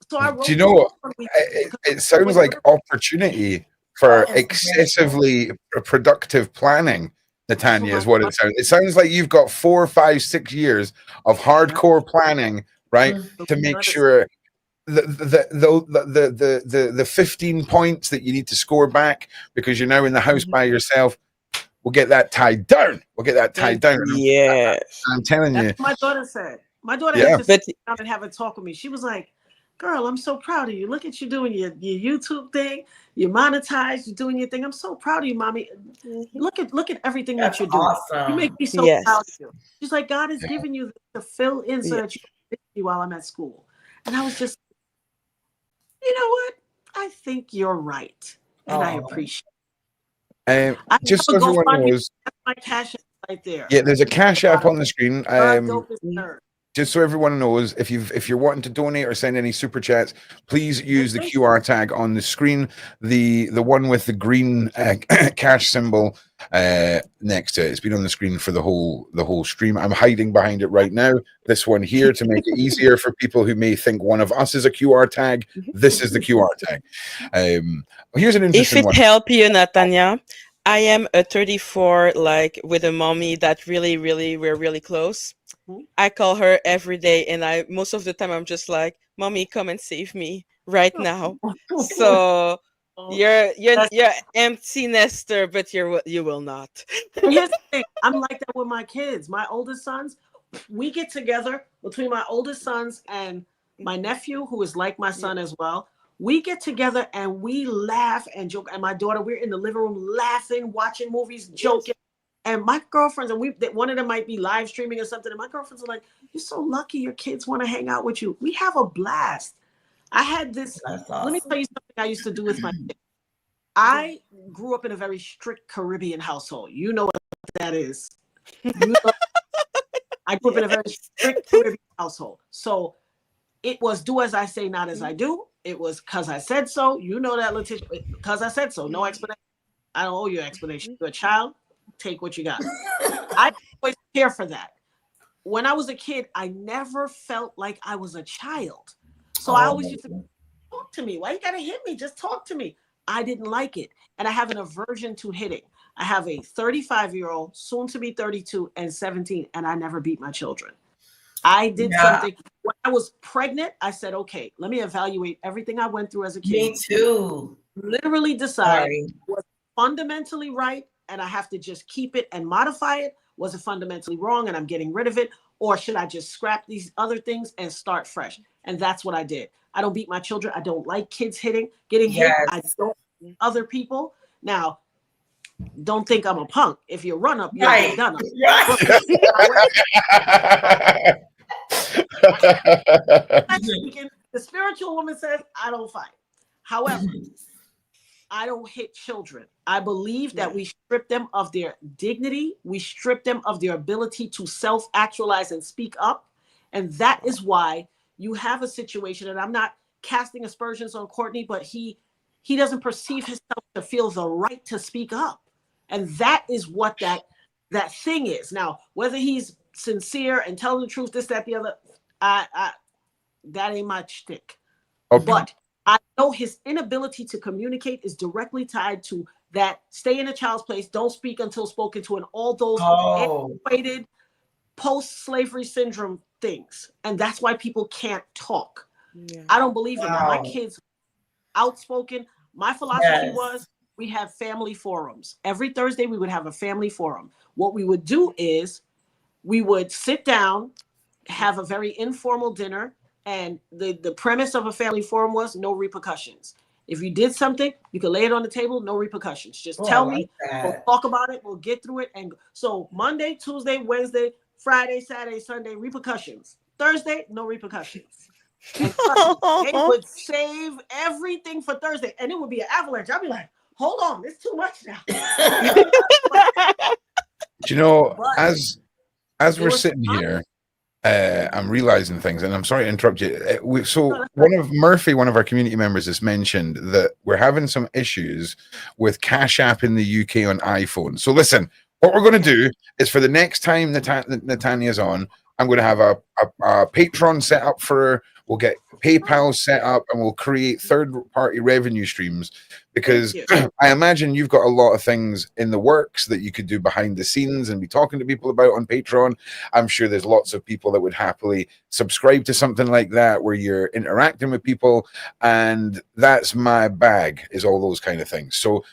So I wrote. Do you know what? It sounds like opportunity for excessively productive planning. Natania is what it sounds. It sounds like you've got 4, 5, 6 years of hardcore planning, right, to make sure the 15 points that you need to score back because you're now in the house by yourself. We'll get that tied down. Yes, I'm telling you. That's what my daughter said. My daughter had to sit down and have a talk with me. She was like, girl, I'm so proud of you. Look at you doing your YouTube thing. You monetize, you're doing your thing. I'm so proud of you, mommy. Look at everything That's that you're doing. awesome. You make me so Yes. proud of you. She's like, God has given you this to fill in so Yeah. that you can visit me while I'm at school. And I was just, you know what? I think you're right. And I appreciate it. I Just so have a everyone GoFundMe. knows, That's my cash app right there. yeah, there's a cash app on the screen. Dopest nerd. Just so everyone knows, if you're wanting to donate or send any super chats, please use the QR tag on the screen, the one with the green cash symbol next to it. It's been on the screen for the whole stream. I'm hiding behind it right now. This one here to make it easier for people who may think one of us is a QR tag. This is the QR tag. Here's an If interesting it one. help you, Natania, I am a 34, like with a mommy that really, we're really close. I call her every day, and most of the time I'm just like, "Mommy, come and save me right now." So you're empty nester, but you will not. Here's the thing. I'm like that with my kids. My oldest sons, we get together between my oldest sons and my nephew, who is like my son as well. We get together and we laugh and joke. And my daughter, we're in the living room laughing, watching movies, joking. And my girlfriends, and one of them might be live streaming or something. And my girlfriends are like, "You're so lucky your kids want to hang out with you." We have a blast. I had this. That's awesome. Let me tell you something I used to do with my kids. I grew up in a very strict Caribbean household. You know what that is. You know, I grew up in a very strict Caribbean household. So it was do as I say, not as I do. It was because I said so. You know that, Letitia. Because I said so. No explanation. I don't owe you an explanation. You're a child. Take what you got. I always care for that. When I was a kid, I never felt like I was a child. So I always used to talk to me. Why you gotta hit me? Just talk to me. I didn't like it. And I have an aversion to hitting. I have a 35-year-old, soon to be 32, and 17, and I never beat my children. I did something. When I was pregnant, I said, okay, let me evaluate everything I went through as a kid. Me too. Literally decide what's fundamentally right, and I have to just keep it and modify it. Was it fundamentally wrong and I'm getting rid of it? Or should I just scrap these other things and start fresh? And that's what I did. I don't beat my children. I don't like kids getting hit. I don't other people. Now, don't think I'm a punk. If you run up, you'll get done up. The spiritual woman says, I don't fight. However, I don't hit children. I believe that we strip them of their dignity. We strip them of their ability to self-actualize and speak up. And that is why you have a situation, and I'm not casting aspersions on Courtney, but he doesn't perceive himself to feel the right to speak up. And that is what that thing is. Now, whether he's sincere and telling the truth, this, that, the other, that ain't my shtick. Okay. But I know his inability to communicate is directly tied to that stay in a child's place, don't speak until spoken to, and all those antiquated post-slavery syndrome things. And that's why people can't talk. Yeah. I don't believe in that. My kids outspoken. My philosophy was we have family forums. Every Thursday we would have a family forum. What we would do is we would sit down, have a very informal dinner, and the premise of a family forum was no repercussions. If you did something, you could lay it on the table, no repercussions. Just tell me, we'll talk about it, we'll get through it. And so Monday, Tuesday, Wednesday, Friday, Saturday, Sunday, repercussions. Thursday, no repercussions. And they would save everything for Thursday, and it would be an avalanche. I'd be like, hold on, it's too much now. Do you know, as we're sitting here, I'm realizing things, and I'm sorry to interrupt you. So one of our community members has mentioned that we're having some issues with Cash App in the UK on iPhone. So listen, what we're going to do is for the next time Natania's on, I'm going to have a Patreon set up for her. We'll get PayPal set up, and we'll create third-party revenue streams, because I imagine you've got a lot of things in the works that you could do behind the scenes and be talking to people about on Patreon. I'm sure there's lots of people that would happily subscribe to something like that, where you're interacting with people, and that's my bag, is all those kind of things. So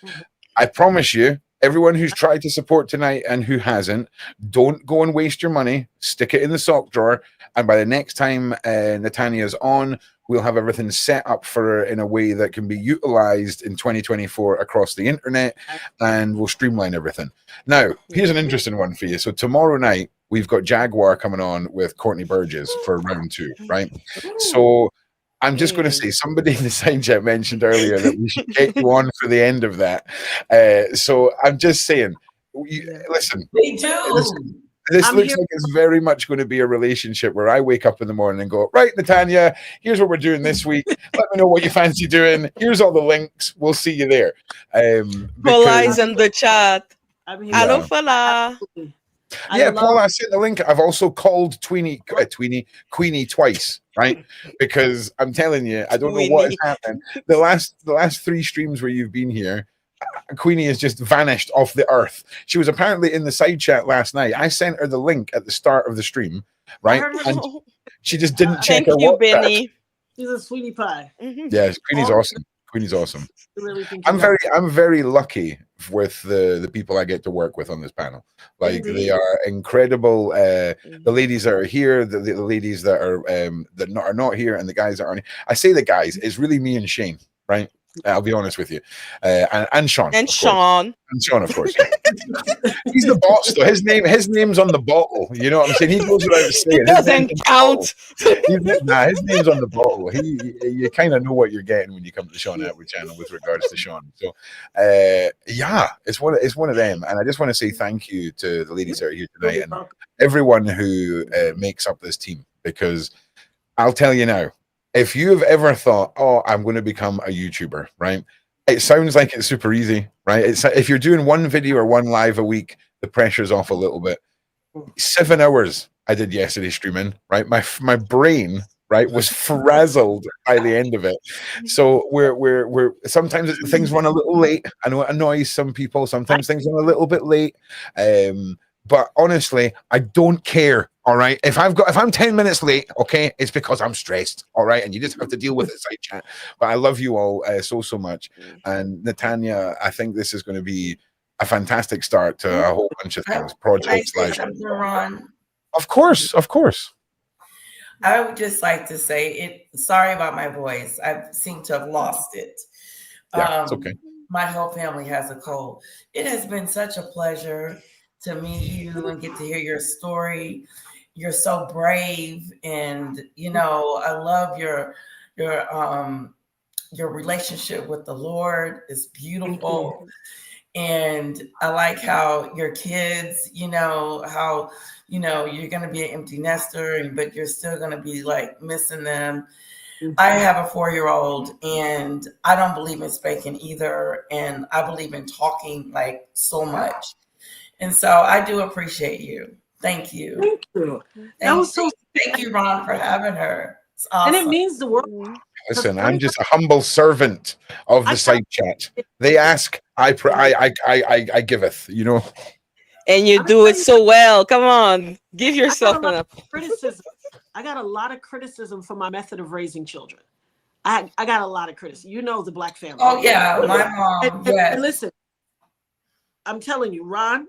I promise you, everyone who's tried to support tonight and who hasn't, don't go and waste your money. Stick it in the sock drawer And by the next time Natania's on, we'll have everything set up for her in a way that can be utilized in 2024 across the internet, and we'll streamline everything. Now, here's an interesting one for you. So tomorrow night, we've got Jaguar coming on with Courtney Burgess for round 2, right? So I'm just going to say, somebody in the side chat mentioned earlier that we should get you on for the end of that. So I'm just saying, listen. We do. This looks like it's very much going to be a relationship where I wake up in the morning and go, right, Natania, here's what we're doing this week. Let me know what you fancy doing. Here's all the links. We'll see you there. Paula's in the chat. Hello, Paula. Yeah, Paula, I sent the link. I've also called Queenie twice, right? Because I'm telling you, I don't know what is happening. The last 3 streams where you've been here, Queenie has just vanished off the earth. She was apparently in the side chat last night. I sent her the link at the start of the stream, right? And she just didn't check her WhatsApp. Benny. She's a sweetie pie. Yeah, Queenie's awesome. Queenie's awesome. I'm very lucky with the people I get to work with on this panel. Like, they are incredible. The ladies that are here, the ladies that are not here, and the guys that aren't. I say the guys, it's really me and Shane, right? I'll be honest with you, and Sean, and Sean, of course. He's the boss, though. His name's on the bottle. You know what I'm saying? He goes without saying. It doesn't count. His name's on the bottle. You kind of know what you're getting when you come to the Shyne Atwood channel with regards to Sean. So, yeah, it's one of them. And I just want to say thank you to the ladies that are here tonight and everyone who makes up this team, because I'll tell you now. If you've ever thought, oh, I'm going to become a YouTuber, right? It sounds like it's super easy, right? It's if you're doing one video or one live a week, the pressure's off a little bit. 7 hours I did yesterday streaming, right? My brain, right, was frazzled by the end of it. So we're sometimes things run a little late. I know it annoys some people. Sometimes things run a little bit late. But honestly, I don't care. All right. If I'm 10 minutes late, okay, it's because I'm stressed. All right. And you just have to deal with it, side chat. But I love you all so much. And Natania, I think this is going to be a fantastic start to a whole bunch of things. Projects like Of course. I would just like to say sorry about my voice. I seem to have lost it. Yeah, it's okay. My whole family has a cold. It has been such a pleasure to meet you and get to hear your story. You're so brave, and I love your relationship with the Lord is beautiful. And I like how your kids, how you're going to be an empty nester, but you're still going to be like missing them. I have a 4-year-old, and I don't believe in spanking either, and I believe in talking like so much. And so I do appreciate you. Thank you. Thank you. Thank you, Ron, for having her. It's awesome. And it means the world. Listen, I'm just a humble servant of the side chat. They ask, I giveth, And you do it so well. Come on, give yourself enough criticism. I got a lot of criticism for my method of raising children. I got a lot of criticism. The Black family. Oh yeah, my mom. Yes. And listen, I'm telling you, Ron.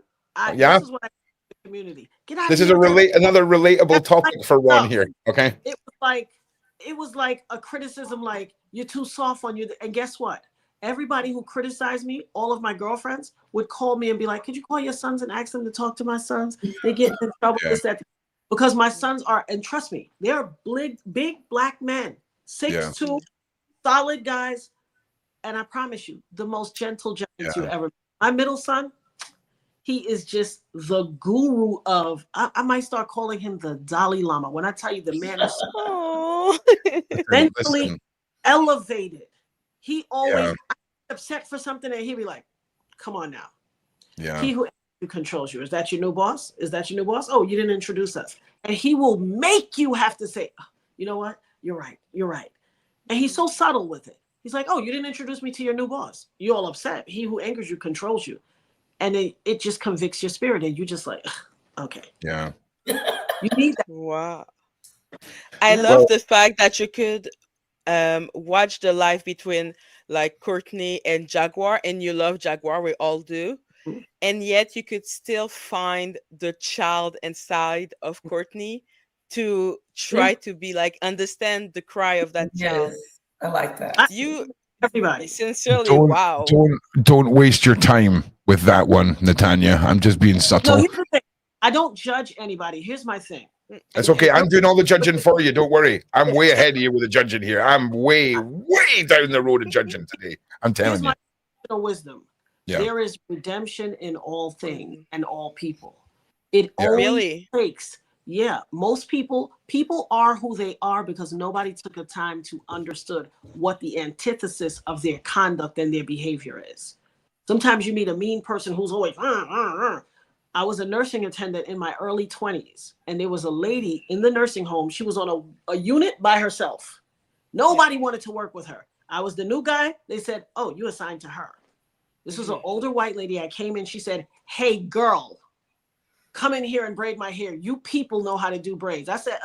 This is what I do in the community. Get out. This is another relatable topic for Ron here. Okay. It was like a criticism, like you're too soft on you. And guess what? Everybody who criticized me, all of my girlfriends would call me and be like, "Could you call your sons and ask them to talk to my sons? They get in trouble with that." Because my sons are, and trust me, they're big Black men, 6'2", solid guys, and I promise you, the most gentle giants you ever. My middle son. He is just the guru of, I might start calling him the Dalai Lama. When I tell you the man is mentally elevated. He always upset for something and he'd be like, come on now. Yeah. He who controls you. Is that your new boss? Is that your new boss? Oh, you didn't introduce us. And he will make you have to say, oh, you know what? You're right. And he's so subtle with it. He's like, oh, you didn't introduce me to your new boss. You're all upset. He who angers you controls you. And it just convicts your spirit, and you just like, okay. Yeah. You need that. Wow. I love the fact that you could watch the live between like Courtney and Jaguar, and you love Jaguar, we all do. And yet you could still find the child inside of Courtney to try to be like understand the cry of that child. Yes, I like that. You Everybody. sincerely, Don't wow. don't waste your time with that one, Natania. I'm just being No, subtle. here's the thing. I don't judge anybody. Here's my thing. It's okay. I'm doing all the judging for you. Don't worry. I'm way ahead of you with the judging here. I'm way down the road of judging today. I'm Here's telling you. my personal wisdom. Yeah. There is redemption in all things and all people. It Yeah. only Really? takes, most people are who they are because nobody took the time to understood what the antithesis of their conduct and their behavior is. Sometimes you meet a mean person who's always, I was a nursing attendant in my early 20s, and there was a lady in the nursing home. She was on a unit by herself. Nobody wanted to work with her. I was the new guy. They said, oh, you assigned to her. This was an older white lady. I came in. She said, hey, girl, come in here and braid my hair. You people know how to do braids. I said,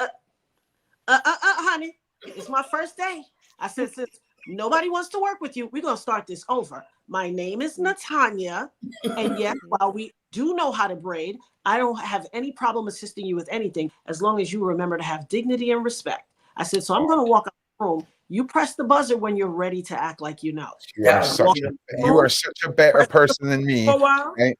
honey, it's my first day. I said, since nobody wants to work with you, we're going to start this over. My name is Natania. And yes, while we do know how to braid, I don't have any problem assisting you with anything as long as you remember to have dignity and respect. I said, so I'm going to walk out the room. You press the buzzer when you're ready to act like you know. You are such a better person than me. Right?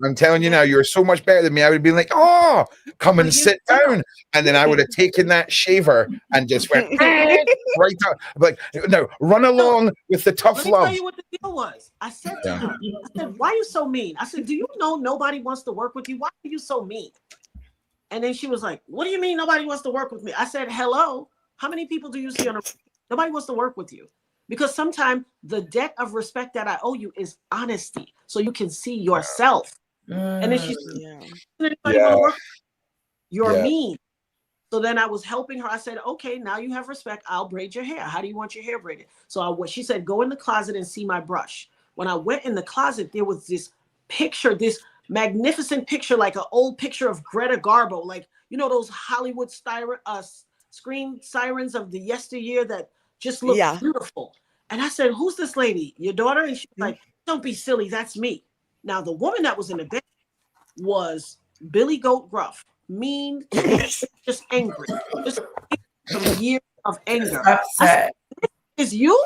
I'm telling you now, you're so much better than me. I would be like, oh, come and sit down. And then I would have taken that shaver and just went right up. Like, no, run along with the tough love. Let me tell you what the deal was. I said to her, I said, why are you so mean? I said, do you know nobody wants to work with you? Why are you so mean? And then she was like, what do you mean nobody wants to work with me? I said, hello. How many people do you see on a nobody wants to work with you? Because sometimes the debt of respect that I owe you is honesty. So you can see yourself. And then she said, you're mean. So then I was helping her. I said, okay, now you have respect. I'll braid your hair. How do you want your hair braided? So she said, go in the closet and see my brush. When I went in the closet, there was this picture, this magnificent picture, like an old picture of Greta Garbo, like, you know, those Hollywood screen sirens of the yesteryear that just look beautiful. And I said, who's this lady? Your daughter? And she's like, don't be silly. That's me. Now, the woman that was in the bed was Billy Goat Gruff, mean, just angry, just some years of anger. Upset. Is you?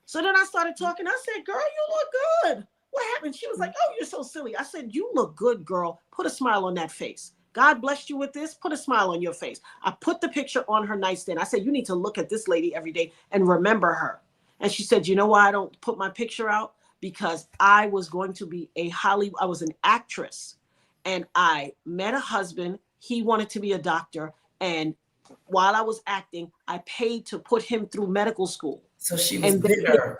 So then I started talking. I said, girl, you look good. What happened? She was like, oh, you're so silly. I said, you look good, girl. Put a smile on that face. God blessed you with this. Put a smile on your face. I put the picture on her nightstand. I said, you need to look at this lady every day and remember her. And she said, you know why I don't put my picture out? Because I was going to be I was an actress. And I met a husband. He wanted to be a doctor. And while I was acting, I paid to put him through medical school. So she was bitter.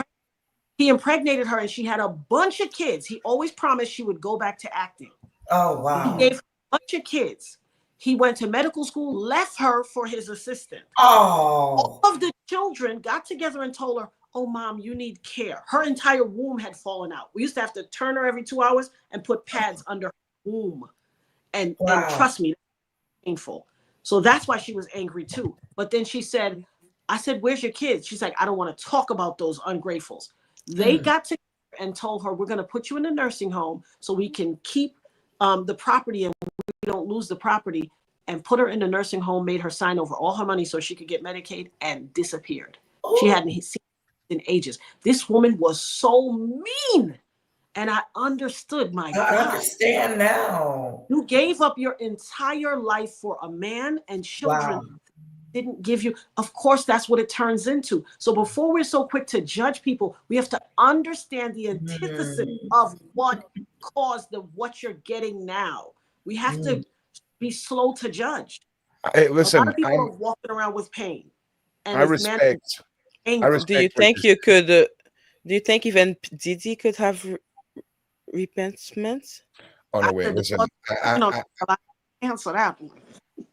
He impregnated her and she had a bunch of kids. He always promised she would go back to acting. Oh, wow. He gave her bunch of kids. He went to medical school, left her for his assistant. Oh. All of the children got together and told her, oh, mom, you need care. Her entire womb had fallen out. We used to have to turn her every 2 hours and put pads under her womb. And trust me, painful. So that's why she was angry too. But then she said, I said, where's your kids? She's like, I don't want to talk about those ungratefuls. They got together and told her, we're going to put you in a nursing home so we can keep the property and we don't lose the property, and put her in a nursing home, made her sign over all her money so she could get Medicaid, and disappeared. Ooh. She hadn't seen in ages. This woman was so mean. And I understood, my God. I understand now. You gave up your entire life for a man and children didn't give you. Of course, that's what it turns into. So before we're so quick to judge people, we have to understand the antithesis of what caused what you're getting now. We have to be slow to judge. Hey, listen, a lot of people are walking around with pain. And I respect. Do you think you could? Do you think even Diddy could have repentment? Oh no, wait, listen. Answer that.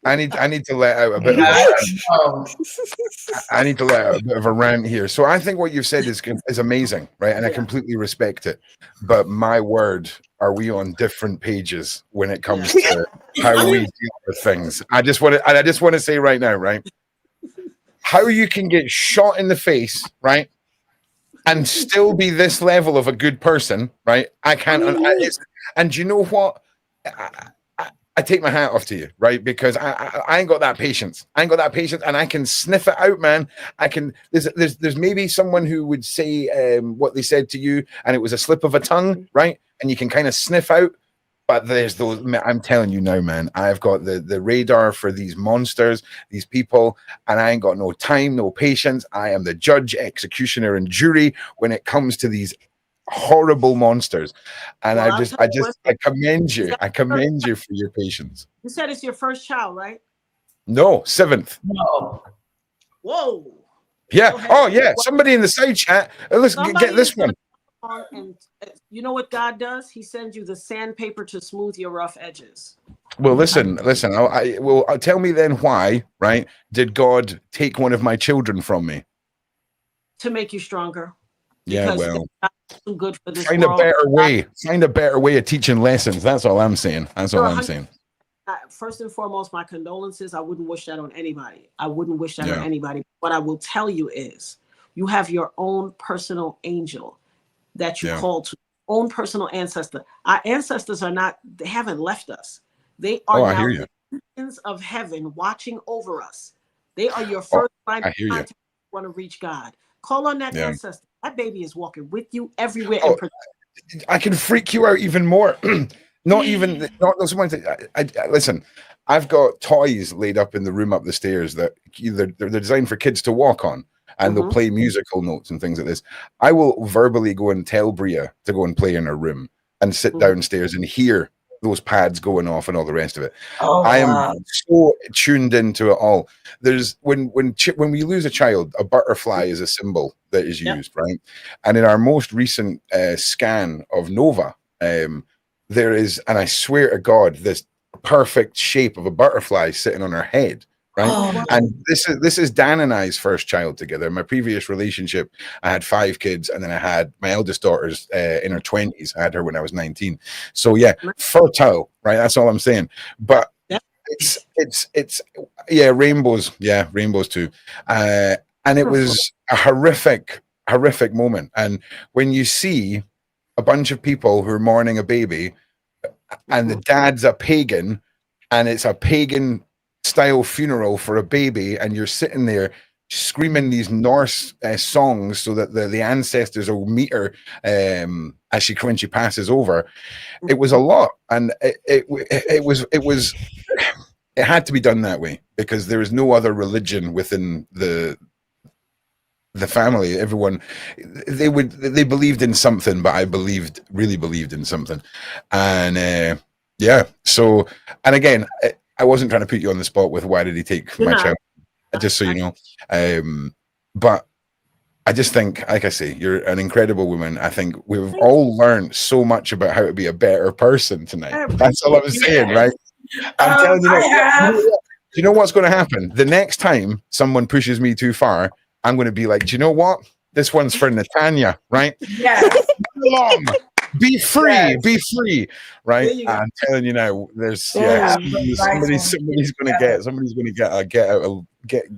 I need to let out a bit. I need to let out a bit of a rant here. So I think what you've said is amazing, right? And I completely respect it. But my word, are we on different pages when it comes to how we deal with things? I just want to say right now, right? How you can get shot in the face, right? And still be this level of a good person, right? I can't. And you know what? I take my hat off to you, right? Because I ain't got that patience. I ain't got that patience, and I can sniff it out, man. I can. There's maybe someone who would say what they said to you, and it was a slip of a tongue, right? And you can kind of sniff out. But there's those. I'm telling you now, man. I've got the radar for these monsters, these people, and I ain't got no time, no patience. I am the judge, executioner, and jury when it comes to these horrible monsters. And Well, I commend you. I commend you for your patience. You said it's your first child, right? No, 7th. No. Whoa. Yeah. Okay. Oh, yeah. Somebody in the side chat. Listen, get this one. And you know what God does? He sends you the sandpaper to smooth your rough edges. Well, listen. I'll tell me then why, right? Did God take one of my children from me? To make you stronger. Yeah, Because well, too good for this find world. a better way. Find a better way of teaching lessons. That's all I'm saying. That's all I'm saying. First and foremost, my condolences. I wouldn't wish that on anybody. On anybody. What I will tell you is you have your own personal angel that you call to, own personal ancestor. Our ancestors they haven't left us. They are now the citizens of heaven watching over us. They are your first line of contact. Want to reach God. Call on that ancestor. That baby is walking with you everywhere. I can freak you out even more. Not those ones. Listen, I've got toys laid up in the room up the stairs that they're designed for kids to walk on, and they'll play musical notes and things like this. I will verbally go and tell Bria to go and play in her room and sit downstairs and hear those pads going off and all the rest of it. I am so tuned into it all. There's when we lose a child, a butterfly is a symbol that is used, right? And in our most recent scan of Nova, there is, and I swear to God, this perfect shape of a butterfly sitting on her head, right? And this is Dan and I's first child together. In my previous relationship, I had 5 kids, and then I had my eldest daughter's in her 20s. I had her when I was 19. So yeah, fertile, right? That's all I'm saying. But it's rainbows, rainbows too. And it was a horrific moment. And when you see a bunch of people who are mourning a baby, and the dad's a pagan, and it's a pagan style funeral for a baby, and you're sitting there screaming these Norse songs so that the ancestors will meet her when she passes over. It was a lot, and it had to be done that way because there is no other religion within the family. Everyone they believed in something, but I really believed in something. And so, and again, I wasn't trying to put you on the spot with why did he take my child, just so you know. But I just think, like I say, you're an incredible woman. I think we've all learned so much about how to be a better person tonight. That's all I'm saying, right? I'm telling you, you know what's going to happen? The next time someone pushes me too far, I'm going to be like, do you know what? This one's for Natania, right? Yes. Be free, be free, right? I'm telling you now, there's somebody's going to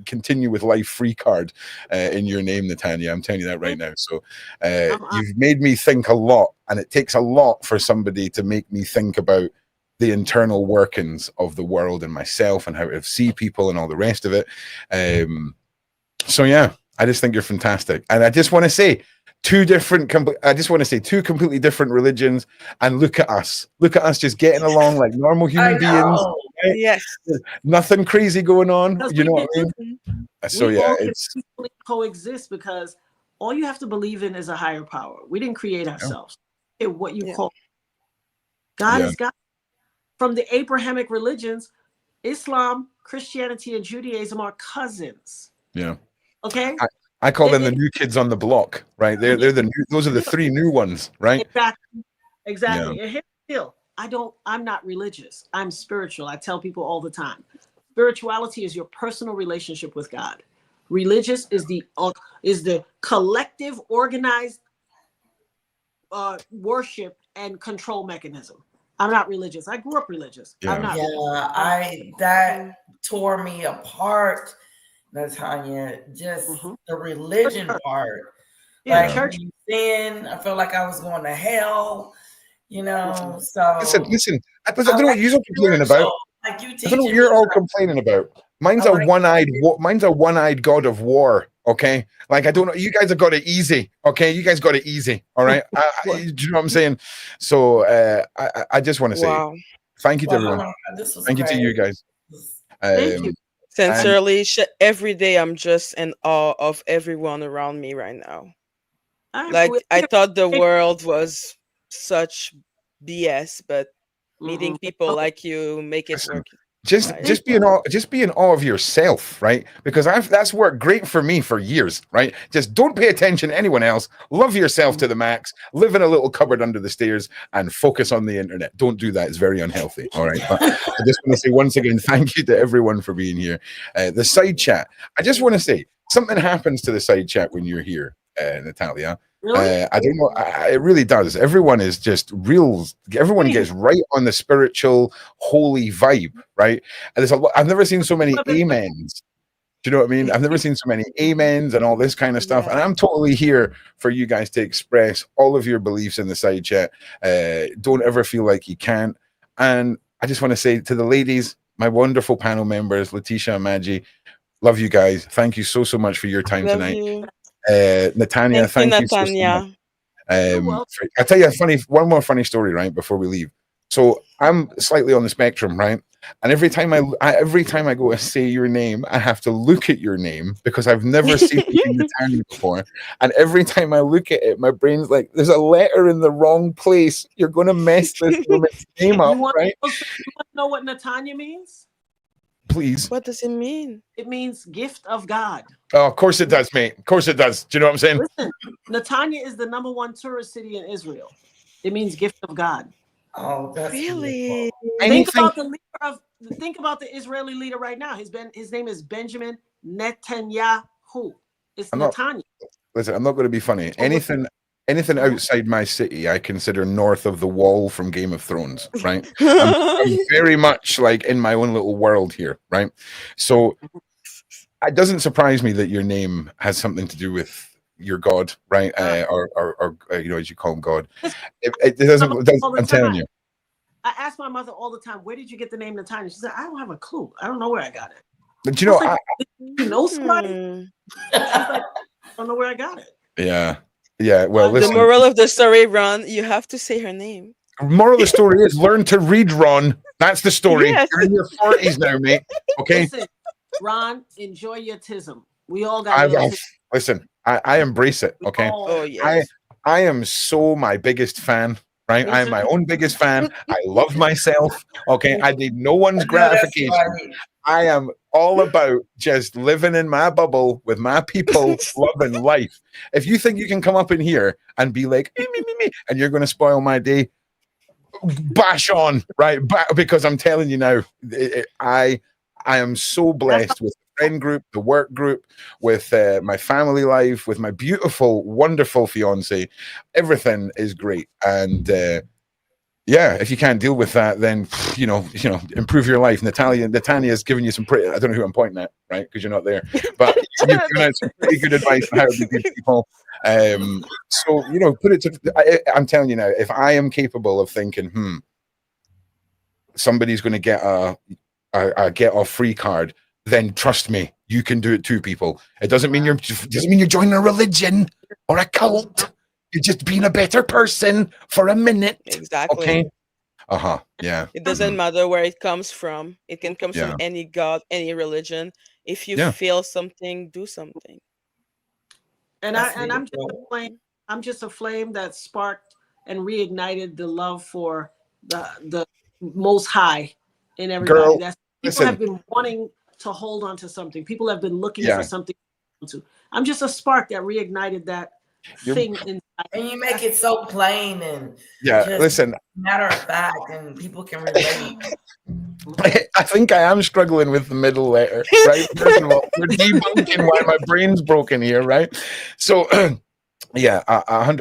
continue with life free card in your name, Natania. I'm telling you that right now. So you've made me think a lot, and it takes a lot for somebody to make me think about the internal workings of the world and myself and how to see people and all the rest of it. So yeah, I just think you're fantastic, and I just want to say two completely different religions, and look at us just getting along like normal human beings. Right? Yes, nothing crazy going on. You know what I mean? So yeah, it's coexist because all you have to believe in is a higher power. We didn't create ourselves. What you call God is God. From the Abrahamic religions, Islam, Christianity, and Judaism are cousins. Yeah. Okay. I call them the new kids on the block, right? They're the new, those are the 3 new ones, right? Exactly. Yeah. And here's the deal. I'm not religious. I'm spiritual. I tell people all the time. Spirituality is your personal relationship with God. Religious is the collective, organized worship and control mechanism. I'm not religious. I grew up religious. Yeah. I'm not. That tore me apart, Natania. Just the religion part. Like when you sin, I felt like I was going to hell. You know. So listen. I don't know what you're complaining about. Like you I don't know what you're all complaining about. Mine's a one-eyed god of war. Okay, like I don't know. You guys have got it easy. Okay, you guys got it easy. All right. Do you know what I'm saying? So I just want to say thank you to everyone. Thank you to you guys. Thank you. Sincerely, every day I'm just in awe of everyone around me right now. Like I thought the world was such BS, but meeting people like you make it work. Just be in awe of yourself, right? Because that's worked great for me for years, right? Just don't pay attention to anyone else. Love yourself to the max. Live in a little cupboard under the stairs and focus on the internet. Don't do that; it's very unhealthy. All right. But I just want to say once again, thank you to everyone for being here. The side chat. I just want to say something happens to the side chat when you're here, Natalia. Really? I don't know. It really does. Everyone is just real. Everyone gets right on the spiritual, holy vibe, right? And there's a lot. I've never seen so many amens. Do you know what I mean? I've never seen so many amens and all this kind of stuff. And I'm totally here for you guys to express all of your beliefs in the side chat. Don't ever feel like you can't. And I just want to say to the ladies, my wonderful panel members, Letitia and Maggie, love you guys. Thank you so much for your time tonight. Natania, thank you so much. I'll tell you one more funny story, right, before we leave. So I'm slightly on the spectrum, right? And every time I go to say your name, I have to look at your name because I've never seen Natania before. And every time I look at it, my brain's like, there's a letter in the wrong place. You're going to mess this woman's name up, right? You want to know what Natania means? Please. What does it mean? It means gift of God. Oh, of course it does, mate. Of course it does. Do you know what I'm saying? Listen, Natania is the #1 tourist city in Israel. It means gift of God. Oh, that's really? Think about the Israeli leader right now. His name is Benjamin Netanyahu. It's Natania. Listen, I'm not going to be funny. Anything outside my city, I consider north of the wall from Game of Thrones, right? I'm very much like in my own little world here, right? So it doesn't surprise me that your name has something to do with your God, right? Or you know, as you call him, God. It doesn't. I'm telling you. I ask my mother all the time, "Where did you get the name Natania?" She said, "I don't have a clue. I don't know where I got it." But you know, you know somebody? She's like, "I don't know where I got it." Yeah. Well, listen. The moral of the story, Ron, you have to say her name. Moral of the story is learn to read, Ron. That's the story. Yes. You're in your 40s now, mate. Okay. Listen, Ron, enjoy your tism. We all got. Listen, I embrace it. Okay. Oh yes. I am so my biggest fan. Right, I am my own biggest fan. I love myself. Okay, I need no one's gratification. I am all about just living in my bubble with my people, loving life. If you think you can come up in here and be like me, and you're going to spoil my day, bash on, right? Because I'm telling you now, I am so blessed with the friend group, the work group, with my family life, with my beautiful, wonderful fiance. Everything is great, and yeah, if you can't deal with that, then you know, improve your life. Natania has given you some pretty. I don't know who I'm pointing at, right? Because you're not there, but you've given out some pretty good advice on how to be good people. So you know, put it to. I'm telling you now, if I am capable of thinking, somebody's going to get a get off free card, then trust me, you can do it too, people. It doesn't mean you're joining a religion or a cult. You're just being a better person for a minute. Exactly. Okay. Yeah. It doesn't matter where it comes from. It can come from any god, any religion. If you feel something, do something. And I'm just a flame that sparked and reignited the love for the Most High in everybody. Girl, people have been wanting to hold on to something. People have been looking for something to. I'm just a spark that reignited that thing inside. And you make it so plain and listen, matter of fact, and people can relate. I think I am struggling with the middle letter, right? First of all, we're debunking why my brain's broken here, right? So yeah,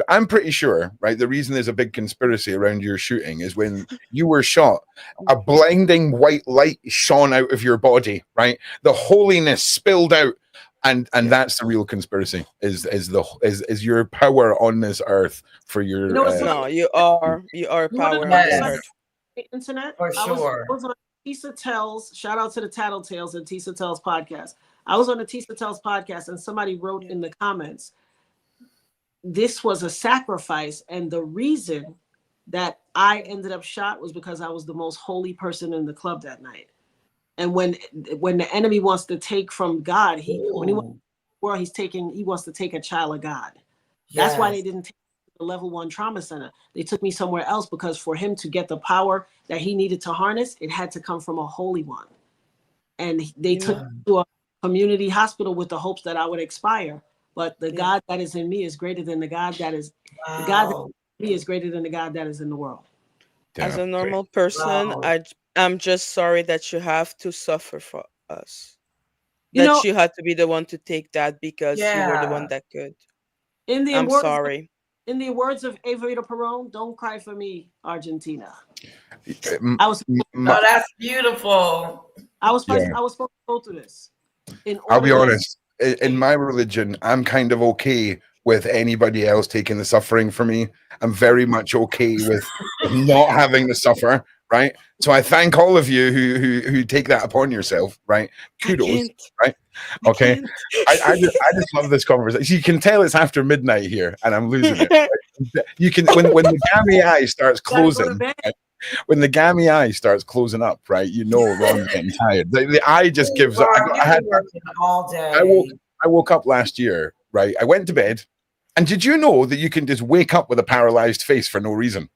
I'm pretty sure, right? The reason there's a big conspiracy around your shooting is when you were shot, a blinding white light shone out of your body, right? The holiness spilled out, and that's the real conspiracy. Is your power on this earth for your? No, you are power on this earth. the internet. For sure. I was on Tisa Tells. Shout out to the Tattletales and Tisa Tells podcast. I was on the Tisa Tells podcast, and somebody wrote in the comments, this was a sacrifice, and the reason that I ended up shot was because I was the most holy person in the club that night. And when the enemy wants to take from God, he wants to take a child of God. That's why they didn't take the level 1 trauma center. They took me somewhere else, because for him to get the power that he needed to harness, it had to come from a holy one. And they took me to a community hospital with the hopes that I would expire. But the God that is in me is greater than the God that is the God that is in me is greater than the God that is in the world. As a normal person, I'm just sorry that you have to suffer for us. That you had to be the one to take that because you were the one that could. I'm sorry. In the words of Evita Peron, don't cry for me, Argentina. That's beautiful. I was supposed to go through this. I'll be honest. In my religion, I'm kind of okay with anybody else taking the suffering for me. I'm very much okay with not having to suffer, right? So I thank all of you who take that upon yourself, right? Kudos, right? Okay. I just love this conversation. You can tell it's after midnight here, and I'm losing it. Right? You can when the gammy eye starts closing. Right? When the gammy eye starts closing up, right? You know Ron's getting tired. The eye just gives up. I woke up last year, right? I went to bed, and did you know that you can just wake up with a paralyzed face for no reason?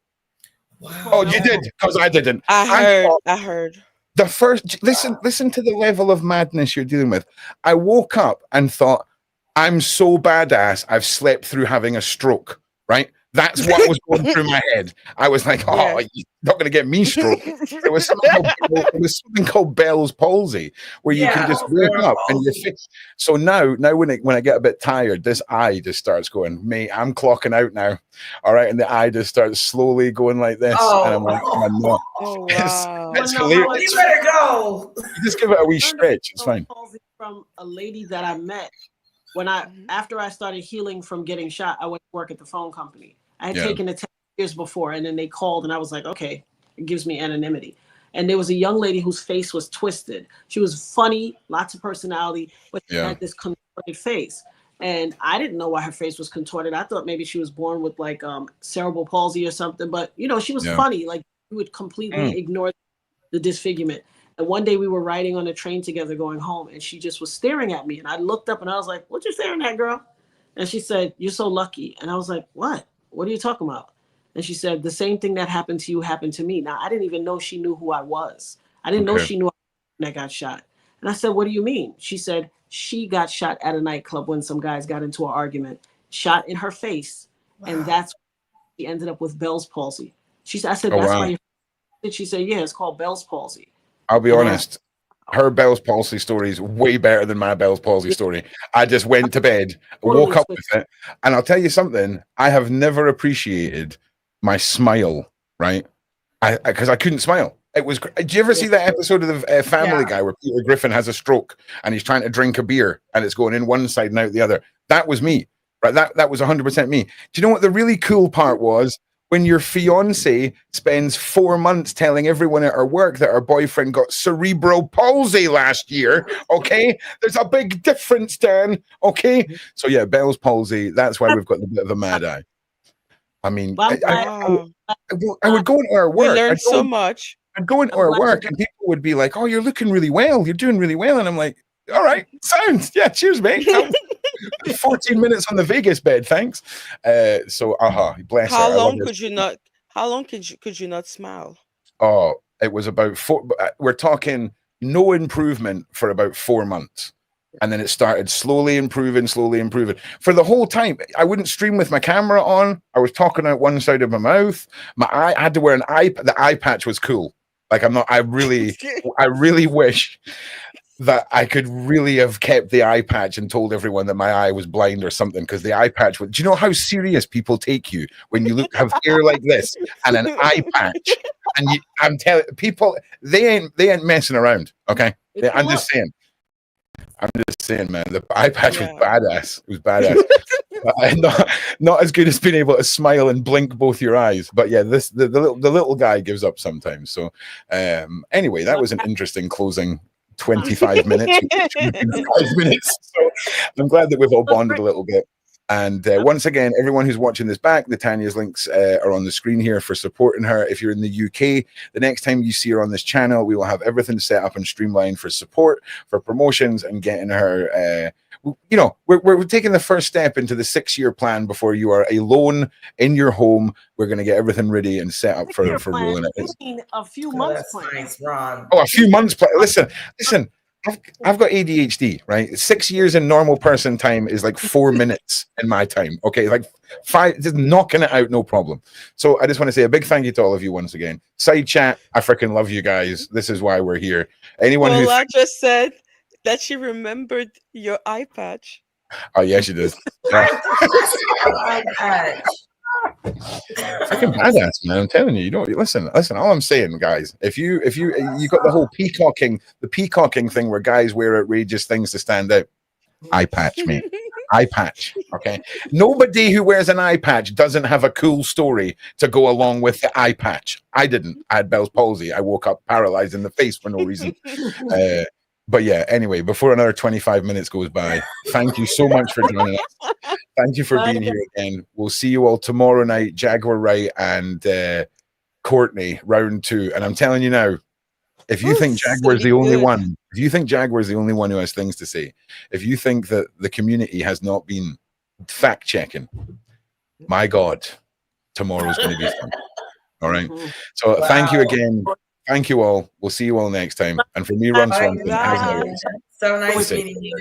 Wow. Oh, you did? Because I didn't. I heard. The first listen to the level of madness you're dealing with. I woke up and thought, I'm so badass, I've slept through having a stroke, right? That's what was going through my head. I was like, oh, you're not going to get me stroke. There was something called Bell's palsy, where you can just wake up and you're fixed. So now when I get a bit tired, this eye just starts going, mate, I'm clocking out now. All right. And the eye just starts slowly going like this. And I'm like, I'm not. Oh, wow. It's hilarious. You better go. You just give it a wee stretch. It's fine. From a lady that I met when after I started healing from getting shot, I went to work at the phone company. I had taken the 10 years before, and then they called, and I was like, okay, it gives me anonymity. And there was a young lady whose face was twisted. She was funny, lots of personality, but she had this contorted face. And I didn't know why her face was contorted. I thought maybe she was born with like cerebral palsy or something. But, she was funny. Like, you would completely ignore the disfigurement. And one day we were riding on a train together going home, and she just was staring at me. And I looked up, and I was like, what you staring at, girl? And she said, you're so lucky. And I was like, what? What are you talking about? And she said, the same thing that happened to you happened to me. Now, I didn't even know she knew who I was. I didn't know she knew I got shot. And I said, what do you mean? She said, she got shot at a nightclub when some guys got into an argument, shot in her face. Wow. And that's why she ended up with Bell's palsy. She said, I said, that's why she said, yeah, it's called Bell's palsy. I'll be honest. Her Bell's palsy story is way better than my Bell's palsy story. I just went to bed, woke up with it, and I'll tell you something. I have never appreciated my smile, right? Because I couldn't smile. It was. Did you ever see that episode of the Family Guy where Peter Griffin has a stroke and he's trying to drink a beer and it's going in one side and out the other? That was me, right? That was 100% me. Do you know what the really cool part was? When your fiance spends 4 months telling everyone at her work that her boyfriend got cerebral palsy last year, okay? There's a big difference, Dan, okay? So yeah, Bell's palsy, that's why we've got a bit of a mad eye. I mean, I would go into our work. We learned so much. I'd go into our work and people would be like, oh, you're looking really well. You're doing really well. And I'm like, all right, sounds. Yeah, cheers, mate. 14 minutes on the Vegas bed, thanks. So bless her. How long could you not smile? Oh, it was about 4. We're talking no improvement for about 4 months. And then it started slowly improving. For the whole time, I wouldn't stream with my camera on. I was talking out one side of my mouth. I had to wear an eye. The eye patch was cool. Like I really wish that I could really have kept the eye patch and told everyone that my eye was blind or something, because the eye patch do you know how serious people take you when you have hair like this and an eye patch? And I'm telling people, they ain't messing around, okay? I'm just saying, man, the eye patch was badass. It was badass. Not as good as being able to smile and blink both your eyes. But yeah, the little guy gives up sometimes. So anyway, that was an interesting closing 25 minutes. 5 minutes. So I'm glad that we've all bonded a little bit. And once again, everyone who's watching this back, Natania's links are on the screen here for supporting her. If you're in the UK, the next time you see her on this channel, we will have everything set up and streamlined for support, for promotions, and getting her. You know, we're taking the first step into the 6-year plan before you are alone in your home. We're going to get everything ready and set up for rolling it. A few months. Nice, Ron. Oh, a few months. Listen. I've got ADHD, right? 6 years in normal person time is like 4 minutes in my time. Okay, like 5, just knocking it out, no problem. So I just want to say a big thank you to all of you once again. Side chat, I freaking love you guys. This is why we're here. Anyone who just said that she remembered your eye patch. Oh yeah, she does. Yeah. Fucking badass, man! I'm telling you, you don't listen. All I'm saying, guys, if you got the whole peacocking thing where guys wear outrageous things to stand out. Eye patch, mate. Eye patch. Okay. Nobody who wears an eye patch doesn't have a cool story to go along with the eye patch. I didn't. I had Bell's palsy. I woke up paralyzed in the face for no reason. But yeah, anyway, before another 25 minutes goes by, thank you so much for joining us. Thank you for being here again. We'll see you all tomorrow night, Jaguar Wright and Courtney, round 2. And I'm telling you now, if you think Jaguar's the only one, if you think Jaguar's the only one who has things to say, if you think that the community has not been fact checking, my God, tomorrow's going to be fun. All right. So thank you again. Thank you all. We'll see you all next time. And for me, Ron Swanson, so nice meeting you.